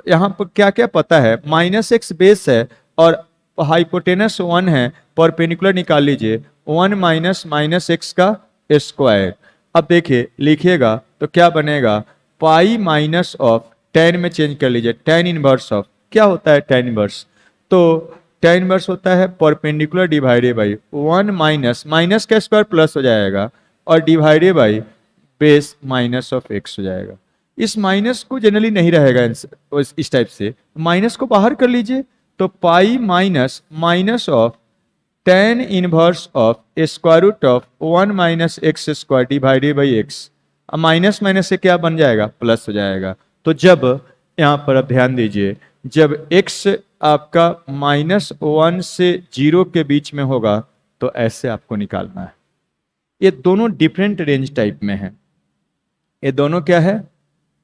यहां पर क्या क्या पता है, -x बेस है और हाइपोटेनस 1 है, परपेंडिकुलर निकाल लीजिए 1 माइनस माइनस एक्स का स्क्वायर। अब देखिए लिखिएगा तो क्या बनेगा, पाई माइनस ऑफ, tan में चेंज कर लीजिए, tan इनवर्स ऑफ, क्या होता है tan इनवर्स, तो tan इनवर्स होता है perpendicular divided by 1 minus minus का स्क्वायर प्लस हो जाएगा और divided by base minus of x हो जाएगा। इस माइनस को जनरली नहीं रहेगा इस टाइप से, माइनस को बाहर कर लीजिए तो pi minus minus of tan inverse of square root of 1 minus x square divided by x. अब माइनस माइनस से क्या बन जाएगा, प्लस हो जाएगा। तो जब यहाँ पर आप ध्यान दीजिए, जब x आपका -1 से 0 के बीच में होगा तो ऐसे आपको निकालना है। ये दोनों डिफरेंट रेंज टाइप में है, ये दोनों क्या है,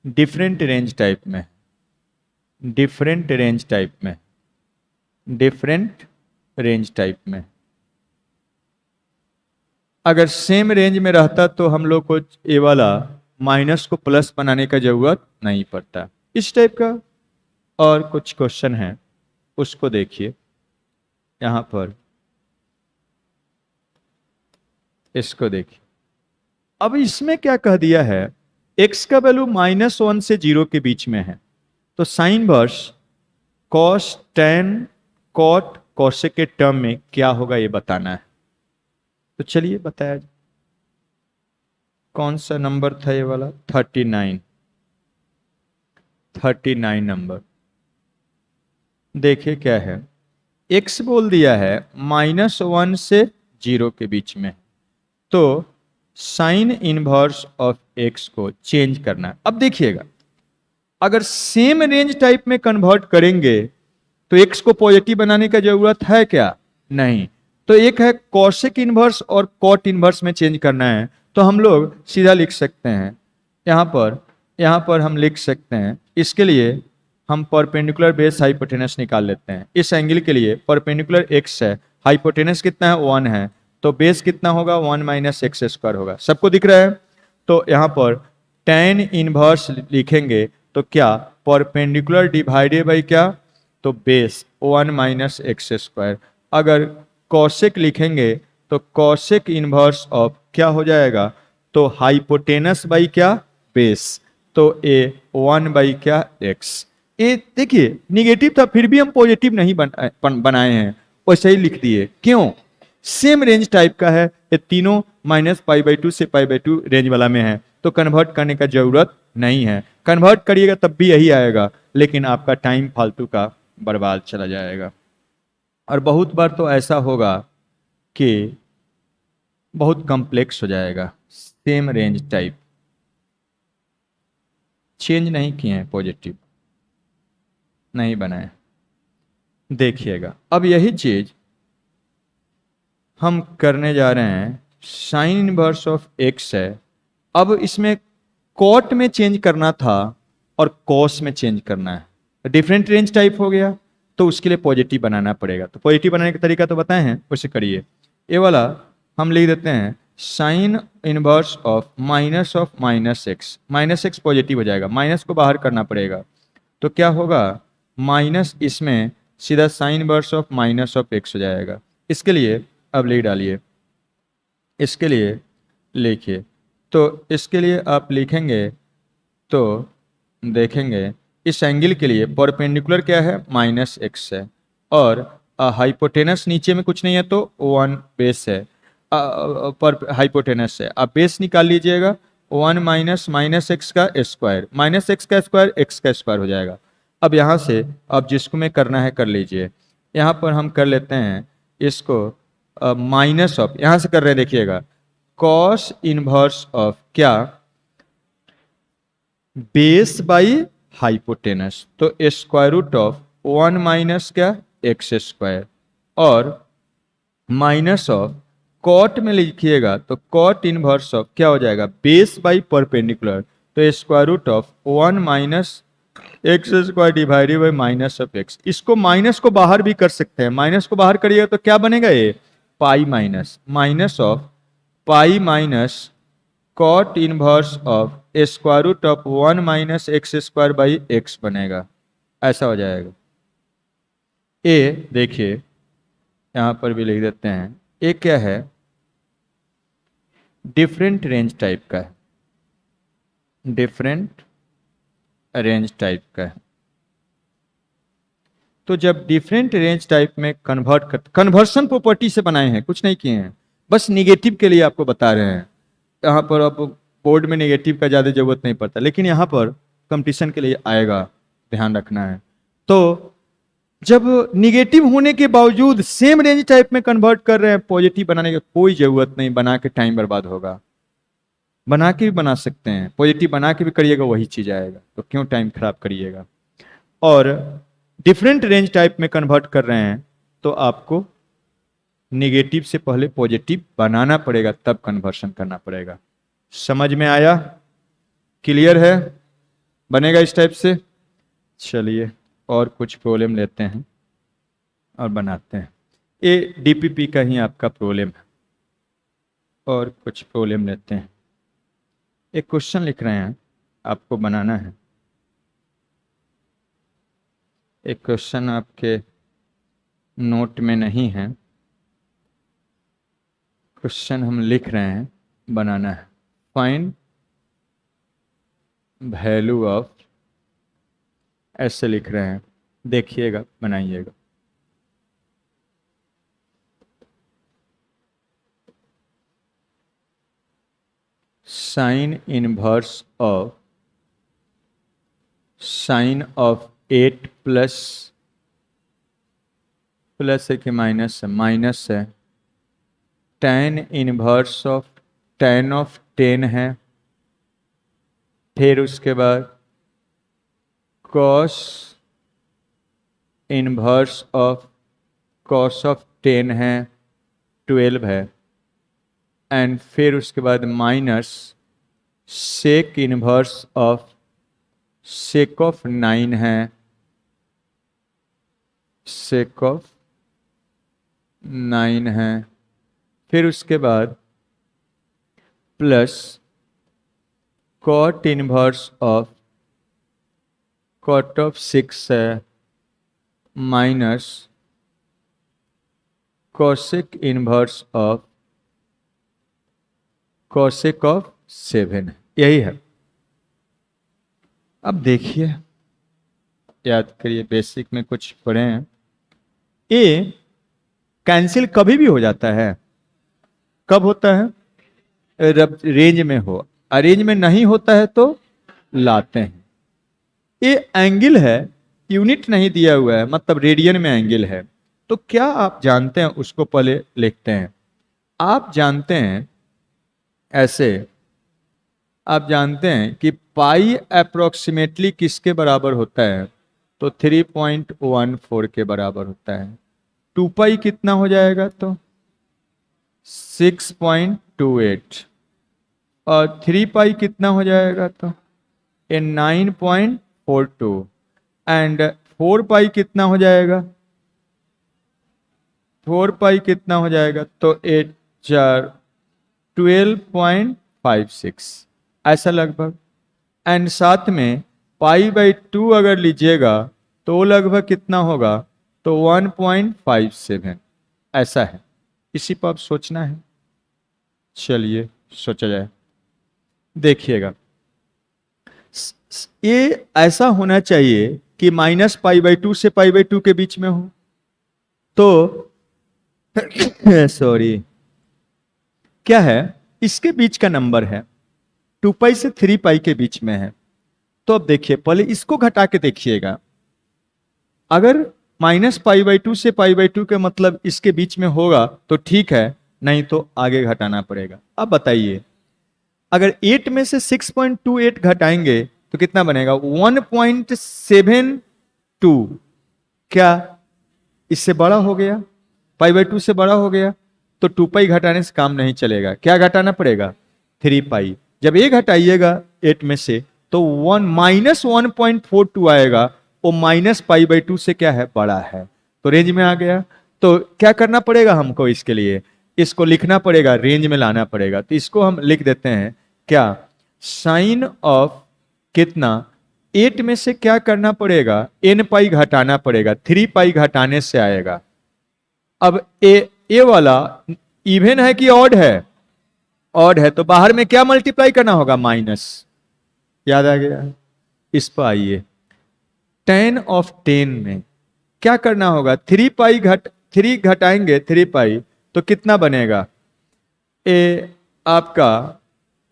डिफरेंट रेंज टाइप में, डिफरेंट रेंज टाइप में, डिफरेंट रेंज टाइप में। अगर सेम रेंज में रहता तो हम लोग को ये वाला माइनस को प्लस बनाने का जरूरत नहीं पड़ता। इस टाइप का और कुछ क्वेश्चन है, उसको देखिए यहां पर, इसको देखिए। अब इसमें क्या कह दिया है, x का वैल्यू -1 से 0 के बीच में है, तो sine versus cos tan cot cosec के टर्म में क्या होगा ये बताना है। तो चलिए बताया जाए। कौन सा नंबर था ये वाला, 39 नंबर। देखिए क्या है, x बोल दिया है -1 से 0 के बीच में, तो साइन इनवर्स ऑफ x को चेंज करना है। अब देखिएगा, अगर सेम रेंज टाइप में कन्वर्ट करेंगे तो x को पॉजिटिव बनाने का जरूरत है क्या, नहीं। तो एक है कॉसेक इनवर्स और कॉट इनवर्स में चेंज करना है, तो हम लोग सीधा लिख सकते हैं यहां पर हम लिख सकते हैं, इसके लिए हम परपेंडिकुलर बेस हाइपोटेनस निकाल लेते हैं। इस एंगल के लिए परपेंडिकुलर x है, हाइपोटेनस कितना है 1 है, तो बेस कितना होगा 1 - x स्क्वायर होगा। सबको दिख रहा है। तो यहाँ पर tan इनवर्स लिखेंगे तो क्या, परपेंडिकुलर डिवाइडेड बाई क्या, तो बेस 1 - x स्क्वायर। अगर कॉसेक लिखेंगे तो कॉसेक इनवर्स ऑफ क्या हो जाएगा, तो हाइपोटेनस बाई क्या, बेस, तो a 1 क्या x। ये देखिए निगेटिव था फिर भी हम पॉजिटिव नहीं बनाए हैं, वैसे ही लिख दिए। क्यों, सेम रेंज टाइप का है, ये तीनों -π/2 से π/2 रेंज वाला में है, तो कन्वर्ट करने का जरूरत नहीं है। कन्वर्ट करिएगा तब भी यही आएगा, लेकिन आपका टाइम फालतू का बर्बाद चला जाएगा। और बहुत बार तो ऐसा होगा कि बहुत कॉम्प्लेक्स हो जाएगा। सेम रेंज टाइप चेंज नहीं किए हैं, पॉजिटिव नहीं बनाए। देखिएगा अब यही चीज हम करने जा रहे हैं, साइन इनवर्स ऑफ x है। अब इसमें कॉट में चेंज करना था और कॉस में चेंज करना है, डिफरेंट रेंज टाइप हो गया, तो उसके लिए पॉजिटिव बनाना पड़ेगा। तो पॉजिटिव बनाने का तरीका तो बताए हैं, वैसे करिए। ये वाला हम लिख देते हैं sign inverse of -x, -x positive हो जाएगा, माइनस को बाहर करना पड़ेगा, तो क्या होगा माइनस, इसमें सीधा साइन इनवर्स ऑफ -x हो जाएगा। इसके लिए अब लिख डालिए, इसके लिए लिखिए, तो इसके लिए आप लिखेंगे तो देखेंगे इस एंगल के लिए परपेंडिकुलर क्या है -x है, और हाइपोटेनस नीचे में कुछ नहीं है तो 1 बेस है, पर हाइपोटेनस है। आप बेस निकाल लीजिएगा, 1 - -x का स्क्वायर, -x का स्क्वायर x का स्क्वायर हो जाएगा। अब यहाँ से अब जिसको में करना है कर लीजिए। यहाँ पर हम कर लेते हैं इसको माइनस ऑफ, यहाँ से कर रहे हैं देखिएगा, कॉस इनवर्स ऑफ क्या, बेस बाई हाइपोटेनस, तो स्क्वायर रूट ऑफ 1 - क्या x स्क्वायर, और माइनस ऑफ कॉट में लिखिएगा तो कॉट इनवर्स ऑफ क्या हो जाएगा, बेस बाई परपेंडिकुलर, तो square root of 1 - x square divided by minus of x। इसको माइनस को बाहर भी कर सकते हैं, माइनस को बाहर करिएगा तो क्या बनेगा, ये pi minus of pi minus cot inverse of square root of 1 - x square by x बनेगा, ऐसा हो जाएगा। ए देखिए यहां पर भी लिख देते हैं, ए क्या है, डिफरेंट रेंज टाइप का है, डिफरेंट रेंज टाइप का है। तो जब डिफरेंट रेंज टाइप में कन्वर्ट कर, कन्वर्सन प्रॉपर्टी से बनाए हैं, कुछ नहीं किए हैं, बस निगेटिव के लिए आपको बता रहे हैं। यहाँ पर आप बोर्ड में नेगेटिव का ज़्यादा जरूरत नहीं पड़ता, लेकिन यहाँ पर कंपटीशन के लिए आएगा, ध्यान रखना है। तो जब निगेटिव होने के बावजूद सेम रेंज टाइप में कन्वर्ट कर रहे हैं, पॉजिटिव बनाने की कोई जरूरत नहीं, बना के टाइम बर्बाद होगा। बना के भी बना सकते हैं, पॉजिटिव बना के भी करिएगा वही चीज आएगा, तो क्यों टाइम खराब करिएगा। और डिफरेंट रेंज टाइप में कन्वर्ट कर रहे हैं तो आपको निगेटिव से पहले पॉजिटिव बनाना पड़ेगा, तब कन्वर्शन करना पड़ेगा। समझ में आया, क्लियर है, बनेगा इस टाइप से। चलिए और कुछ प्रॉब्लम लेते हैं और बनाते हैं। ये डीपीपी का ही आपका प्रॉब्लम है। और कुछ प्रॉब्लम लेते हैं। एक क्वेश्चन लिख रहे हैं, आपको बनाना है। एक क्वेश्चन आपके नोट में नहीं है, क्वेश्चन हम लिख रहे हैं, बनाना है। फाइंड वैल्यू ऑफ, ऐसे लिख रहे हैं, देखिएगा, बनाइएगा। साइन इनवर्स ऑफ 8 प्लस है कि माइनस है। tan inverse of tan of 10 है। फिर उसके बाद cos inverse of cos of 10 है, 12 है। एंड फिर उसके बाद minus sec inverse of sec of 9 है, सेक ऑफ 9 है। फिर उसके बाद plus cot inverse of cot of 6 है, minus cosec inverse of cosec of 7 है। यही है। अब देखिए, याद करिए, बेसिक में कुछ पढ़े हैं। ए कैंसिल कभी भी हो जाता है। कब होता है? रेंज में हो। अरेंज में नहीं होता है तो लाते हैं। ये एंगल है, यूनिट नहीं दिया हुआ है, मतलब रेडियन में एंगल है। तो क्या आप जानते हैं, उसको पहले लिखते हैं। आप जानते हैं ऐसे, आप जानते हैं कि पाई अप्रोक्सीमेटली किसके बराबर होता है? तो 3.14 के बराबर होता है। 2 पाई कितना हो जाएगा? तो 6.28। और 3 पाई कितना हो जाएगा? तो 9.42। एंड 4 पाई कितना हो जाएगा? 4 पाई कितना हो जाएगा? तो 8 4 12.56, ऐसा लगभग। एंड साथ में π/2 अगर लीजिएगा तो लगभग कितना होगा? तो 1.57, ऐसा है। इसी पर अब सोचना है। चलिए सोचा जाए। देखिएगा, ये ऐसा होना चाहिए कि -π/2 से π/2 के बीच में हो। तो सॉरी, क्या है? इसके बीच का नंबर है, 2 पाई से 3 पाई के बीच में है। तो अब देखिए, पहले इसको घटा के देखिएगा। अगर -π/2 से π/2 के मतलब इसके बीच में होगा तो ठीक है, नहीं तो आगे घटाना पड़ेगा। अब बताइए, अगर 8 में से 6.28 घटाएंगे तो कितना बनेगा? 1.72। क्या इससे बड़ा हो गया? π/2 से बड़ा हो गया। तो 2 पाई घटाने से काम नहीं चलेगा। क्या घटाना पड़ेगा? 3 पाई। जब ये घटाइएगा 8 में से तो -1.42 आएगा। वो -π/2 से क्या है? बड़ा है। तो रेंज में आ गया। तो क्या करना पड़ेगा हमको? इसके लिए इसको लिखना पड़ेगा, रेंज में लाना पड़ेगा। तो इसको हम लिख देते हैं, क्या? साइन ऑफ कितना? 8 में से क्या करना पड़ेगा? n पाई घटाना पड़ेगा। 3 पाई घटाने से आएगा। अब ए वाला इवन है कि ऑड है? ऑड है, तो बाहर में क्या मल्टीप्लाई करना होगा? माइनस। याद आ गया? इस पर आइए। tan ऑफ 10 में क्या करना होगा? 3 घटाएंगे 3 पाई तो कितना बनेगा? ए आपका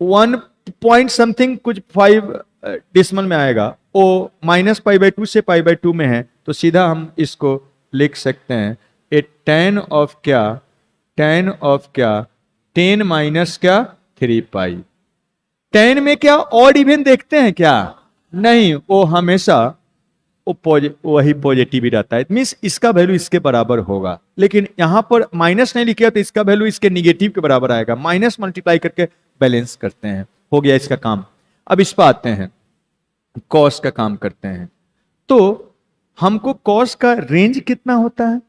1 पॉइंट समथिंग कुछ 5 डिसमल में आएगा। ओ -π/2 से π/2 में है, तो सीधा हम इसको लिख सकते हैं, ए tan ऑफ क्या? tan ऑफ क्या? 10 माइनस क्या? 3 पाई। 10 में क्या ऑड इवन देखते हैं क्या? नहीं, वो हमेशा वही पॉजिटिव ही रहता है। मीन्स इसका वैल्यू इसके बराबर होगा। लेकिन यहां पर माइनस नहीं लिखा तो इसका वैल्यू इसके निगेटिव के बराबर आएगा। माइनस मल्टीप्लाई करके बैलेंस करते हैं। हो गया इसका काम। अब इस पर आते हैं, कॉस का काम करते हैं। तो हमको कॉस का रेंज कितना होता है?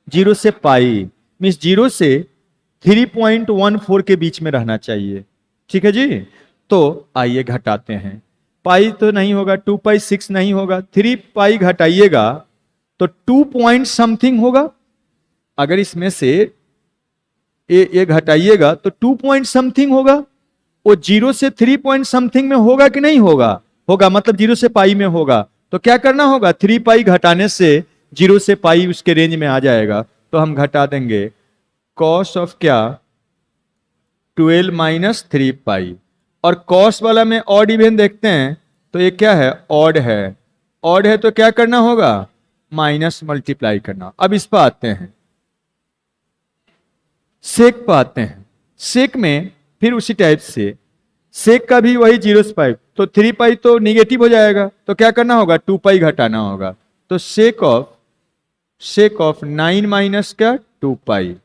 0 से पाई। मीन्स 0 से 3.14 के बीच में रहना चाहिए। ठीक है जी। तो आइए घटाते हैं। पाई तो नहीं होगा, 2 पाई 6 नहीं होगा, 3 पाई घटाइएगा तो 2 पॉइंट समथिंग होगा। अगर इसमें से ये घटाइएगा तो 2 पॉइंट समथिंग होगा। वो 0 से 3 पॉइंट समथिंग में होगा कि नहीं होगा? होगा, मतलब 0 से पाई में होगा। तो क्या करना होगा? 3 पाई घटाने से 0 से पाई उसके रेंज में आ जाएगा। तो हम घटा देंगे कॉस ऑफ क्या, 12 माइनस 3 पाई। और कॉस वाला में ऑड इवन देखते हैं तो ये क्या है? ऑड है। ऑड है तो क्या करना होगा? माइनस मल्टीप्लाई करना। अब इस पर आते हैं, सेक पर आते हैं। सेक में फिर उसी टाइप से सेक का भी वही 0 से पाई, तो 3 पाई तो निगेटिव हो जाएगा। तो क्या करना होगा? 2 पाई घटाना होगा। तो सेक ऑफ 9 माइनस क्या, 2 पाई।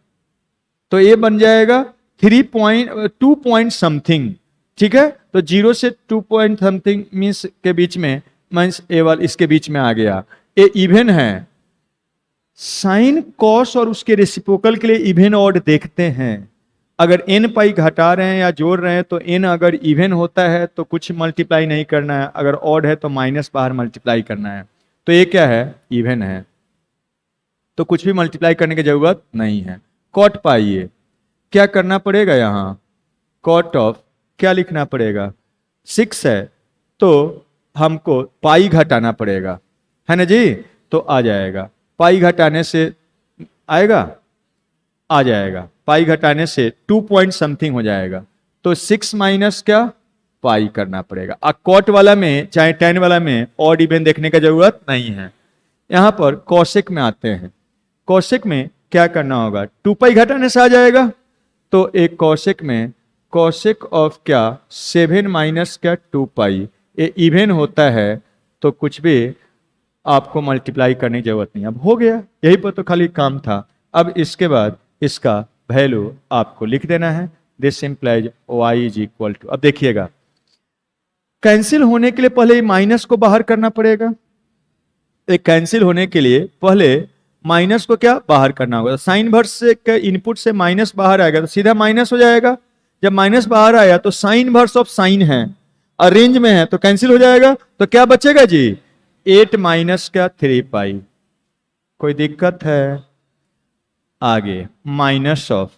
तो ये बन जाएगा 2 पॉइंट समथिंग। ठीक है। तो 0 से 2 पॉइंट समथिंग मीन्स के बीच में, मीन्स ए वाला इसके बीच में आ गया। ये इवन है। साइन कॉस और उसके रेसिप्रोकल के लिए इवन ऑड देखते हैं। अगर n पाई घटा रहे हैं या जोड़ रहे हैं तो n अगर इवन होता है तो कुछ मल्टीप्लाई नहीं करना है, अगर ऑड है तो माइनस बाहर मल्टीप्लाई करना है। तो ये क्या है? इवन है, तो कुछ भी मल्टीप्लाई करने की जरूरत नहीं है। कॉट पाइए, क्या करना पड़ेगा? यहां कॉट ऑफ क्या लिखना पड़ेगा? 6 है तो हमको पाई घटाना पड़ेगा, है ना जी। तो आ जाएगा, पाई घटाने से आएगा, आ जाएगा। पाई घटाने से 2 पॉइंट समथिंग हो जाएगा। तो 6 माइनस क्या, पाई करना पड़ेगा। अब कॉट वाला में चाहे tan वाला में ऑड इवन देखने का जरूरत नहीं है। यहां पर कॉसेक में आते हैं। कॉसेक में क्या करना होगा? 2 पाई घटाने से आ जाएगा। तो एक कॉसेक में कॉसेक ऑफ क्या, 7 माइनस क्या, 2 पाई। ये इवन होता है तो कुछ भी आपको मल्टीप्लाई करने की जरूरत नहीं। अब हो गया, यही पर तो खाली काम था। अब इसके बाद इसका वैल्यू आपको लिख देना है। This implies y is equal to, अब देखिएगा कैंसिल होने के लिए पहले माइनस को बाहर करना पड़ेगा। एक कैंसिल होने के लिए पहले माइनस को क्या, बाहर करना होगा। साइन वर्स से इनपुट से माइनस बाहर आएगा तो सीधा माइनस हो जाएगा। जब माइनस बाहर आया तो साइन वर्स ऑफ साइन है और रेंज में है तो कैंसिल हो जाएगा। तो क्या बचेगा जी? 8 माइनस क्या, 3 पाई। कोई दिक्कत है? आगे माइनस ऑफ,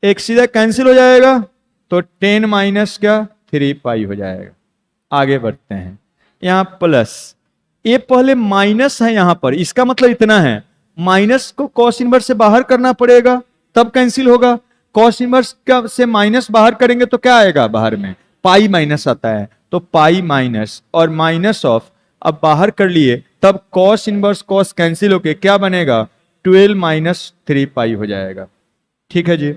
एक सीधा कैंसिल हो जाएगा तो 10 माइनस क्या, 3 पाई हो जाएगा। आगे बढ़ते हैं, यहां प्लस, ये पहले माइनस है यहां पर, इसका मतलब इतना है माइनस को कॉस इनवर्स से बाहर करना पड़ेगा तब कैंसिल होगा। कॉस इनवर्स का से माइनस बाहर करेंगे तो क्या आएगा? बाहर में पाई माइनस आता है तो पाई माइनस और माइनस ऑफ, अब बाहर कर लिए तब कॉस इनवर्स कॉस कैंसिल होके क्या बनेगा? 12 माइनस 3 पाई हो जाएगा। ठीक है जी।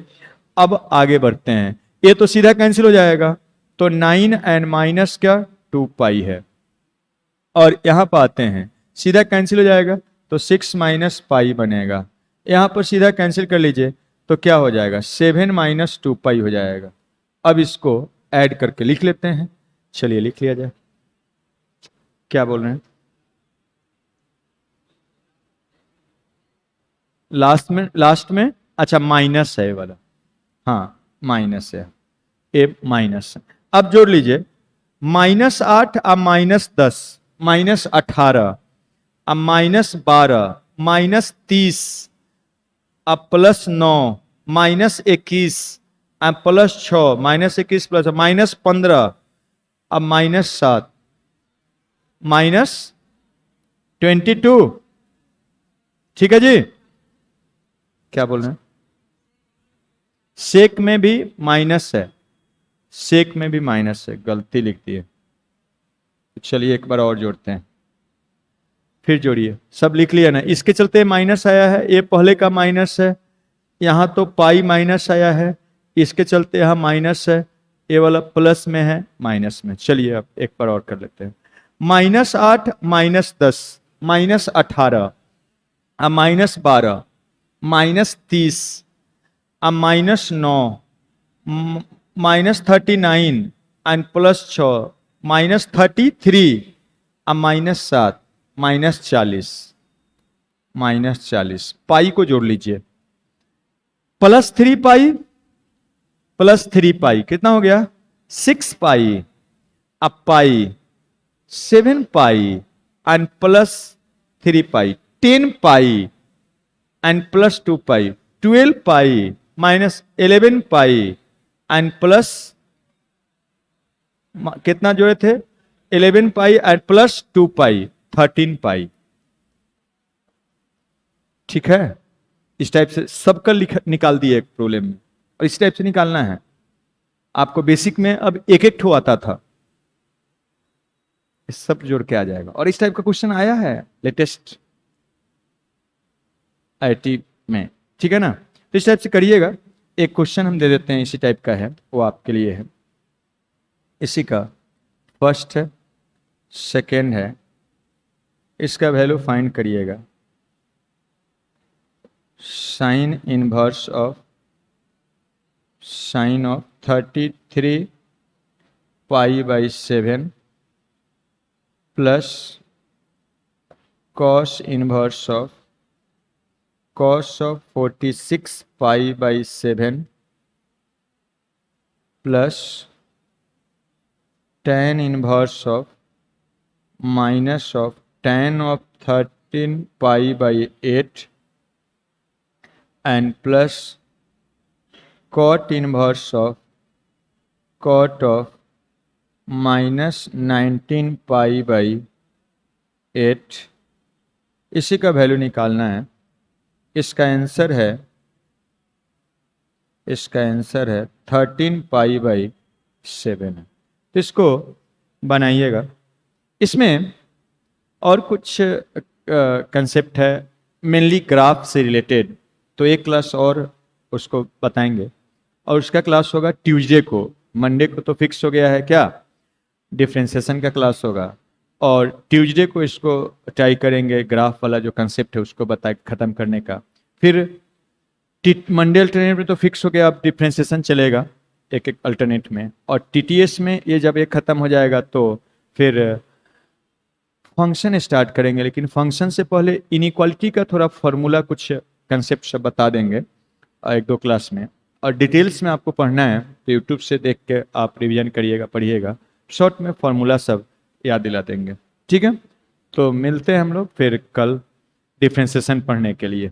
अब आगे बढ़ते हैं, ये तो सीधा कैंसिल हो जाएगा तो 9 एंड माइनस क्या, 2 पाई है। और यहां पर आते हैं, सीधा कैंसिल हो जाएगा तो 6 माइनस पाई बनेगा। यहां पर सीधा कैंसिल कर लीजिए तो क्या हो जाएगा? 7 माइनस 2 पाई हो जाएगा। अब इसको ऐड करके लिख लेते हैं। चलिए लिख लिया जाए। क्या बोल रहे हैं? लास्ट में अच्छा माइनस है ये वाला, हाँ माइनस है, ए माइनस है। अब जोड़ लीजिए, -8 अब -10 -18 अब -12 -30 अब +9 -21 अब +6 -21 प्लस -15 अब -7 -22। ठीक है जी। क्या बोल रहे हैं? सेक में भी माइनस है, सेक में भी माइनस है, गलती लिख दी है। चलिए एक बार और जोड़ते हैं, फिर जोड़िए। सब लिख लिया ना? इसके चलते माइनस आया है, ये पहले का माइनस है। यहां तो पाई माइनस आया है, इसके चलते यहां माइनस है, ये वाला प्लस में है, माइनस में। चलिए अब एक बार और कर लेते हैं। -8 -10 -18 अब -12 -30 अब -9 -39 एंड +6 -33 अब -7 -40 पाई को जोड़ लीजिए। +3 पाई प्लस 3 पाई, कितना हो गया 6 पाई, अब pi 7 pi and plus 3 pi, 10 pi and plus 2 pi, 12 pi minus 11 pi and plus कितना जोड़े थे 11 पाई एंड प्लस 2 पाई, 13 पाई। ठीक है, इस टाइप से सबका निकाल दिए एक प्रॉब्लम में, और इस टाइप से निकालना है आपको। बेसिक में अब एक एक ठो आता था, इस सब जोड़ के आ जाएगा। और इस टाइप का क्वेश्चन आया है लेटेस्ट आईआईटी में, ठीक है ना। तो इस टाइप से करिएगा। एक क्वेश्चन हम दे देते हैं इसी टाइप का है, वो आपके लिए है। इसी का फर्स्ट है, सेकेंड है, इसका वैल्यू फाइंड करिएगा। Sine inverse of sine of 33 pi plus cos inverse of cos of 46 pi plus tan inverse of minus of tan of 13 pi and plus cot inverse of cot of minus 19 pi. इसी का वैल्यू निकालना है। इसका आंसर है 13 पाई/7 है। तो इसको बनाइएगा। इसमें और कुछ कंसेप्ट है मेनली ग्राफ से रिलेटेड, तो एक क्लास और उसको बताएंगे, और उसका क्लास होगा ट्यूसडे को। मंडे को तो फिक्स हो गया है क्या, डिफरेंशिएशन का क्लास होगा, और ट्यूसडे को इसको ट्राई करेंगे ग्राफ वाला जो कंसेप्ट है उसको बता खत्म करने का। फिर मंडे अल्टरनेट में तो फिक्स हो गया, अब डिफरेंशिएशन चलेगा एक एक अल्टरनेट में, और टीटीएस में ये जब एक खत्म हो जाएगा तो फिर फंक्शन स्टार्ट करेंगे। लेकिन फंक्शन से पहले इनइक्वालिटी का थोड़ा फॉर्मूला कुछ कंसेप्ट सब बता देंगे एक दो क्लास में, और डिटेल्स में आपको पढ़ना है तो यूट्यूब से देख के आप रिवीजन करिएगा, पढ़िएगा, शॉर्ट में फॉर्मूला सब याद दिला देंगे। ठीक है, तो मिलते हैं हम लोग फिर कल डिफरेंशिएशन पढ़ने के लिए।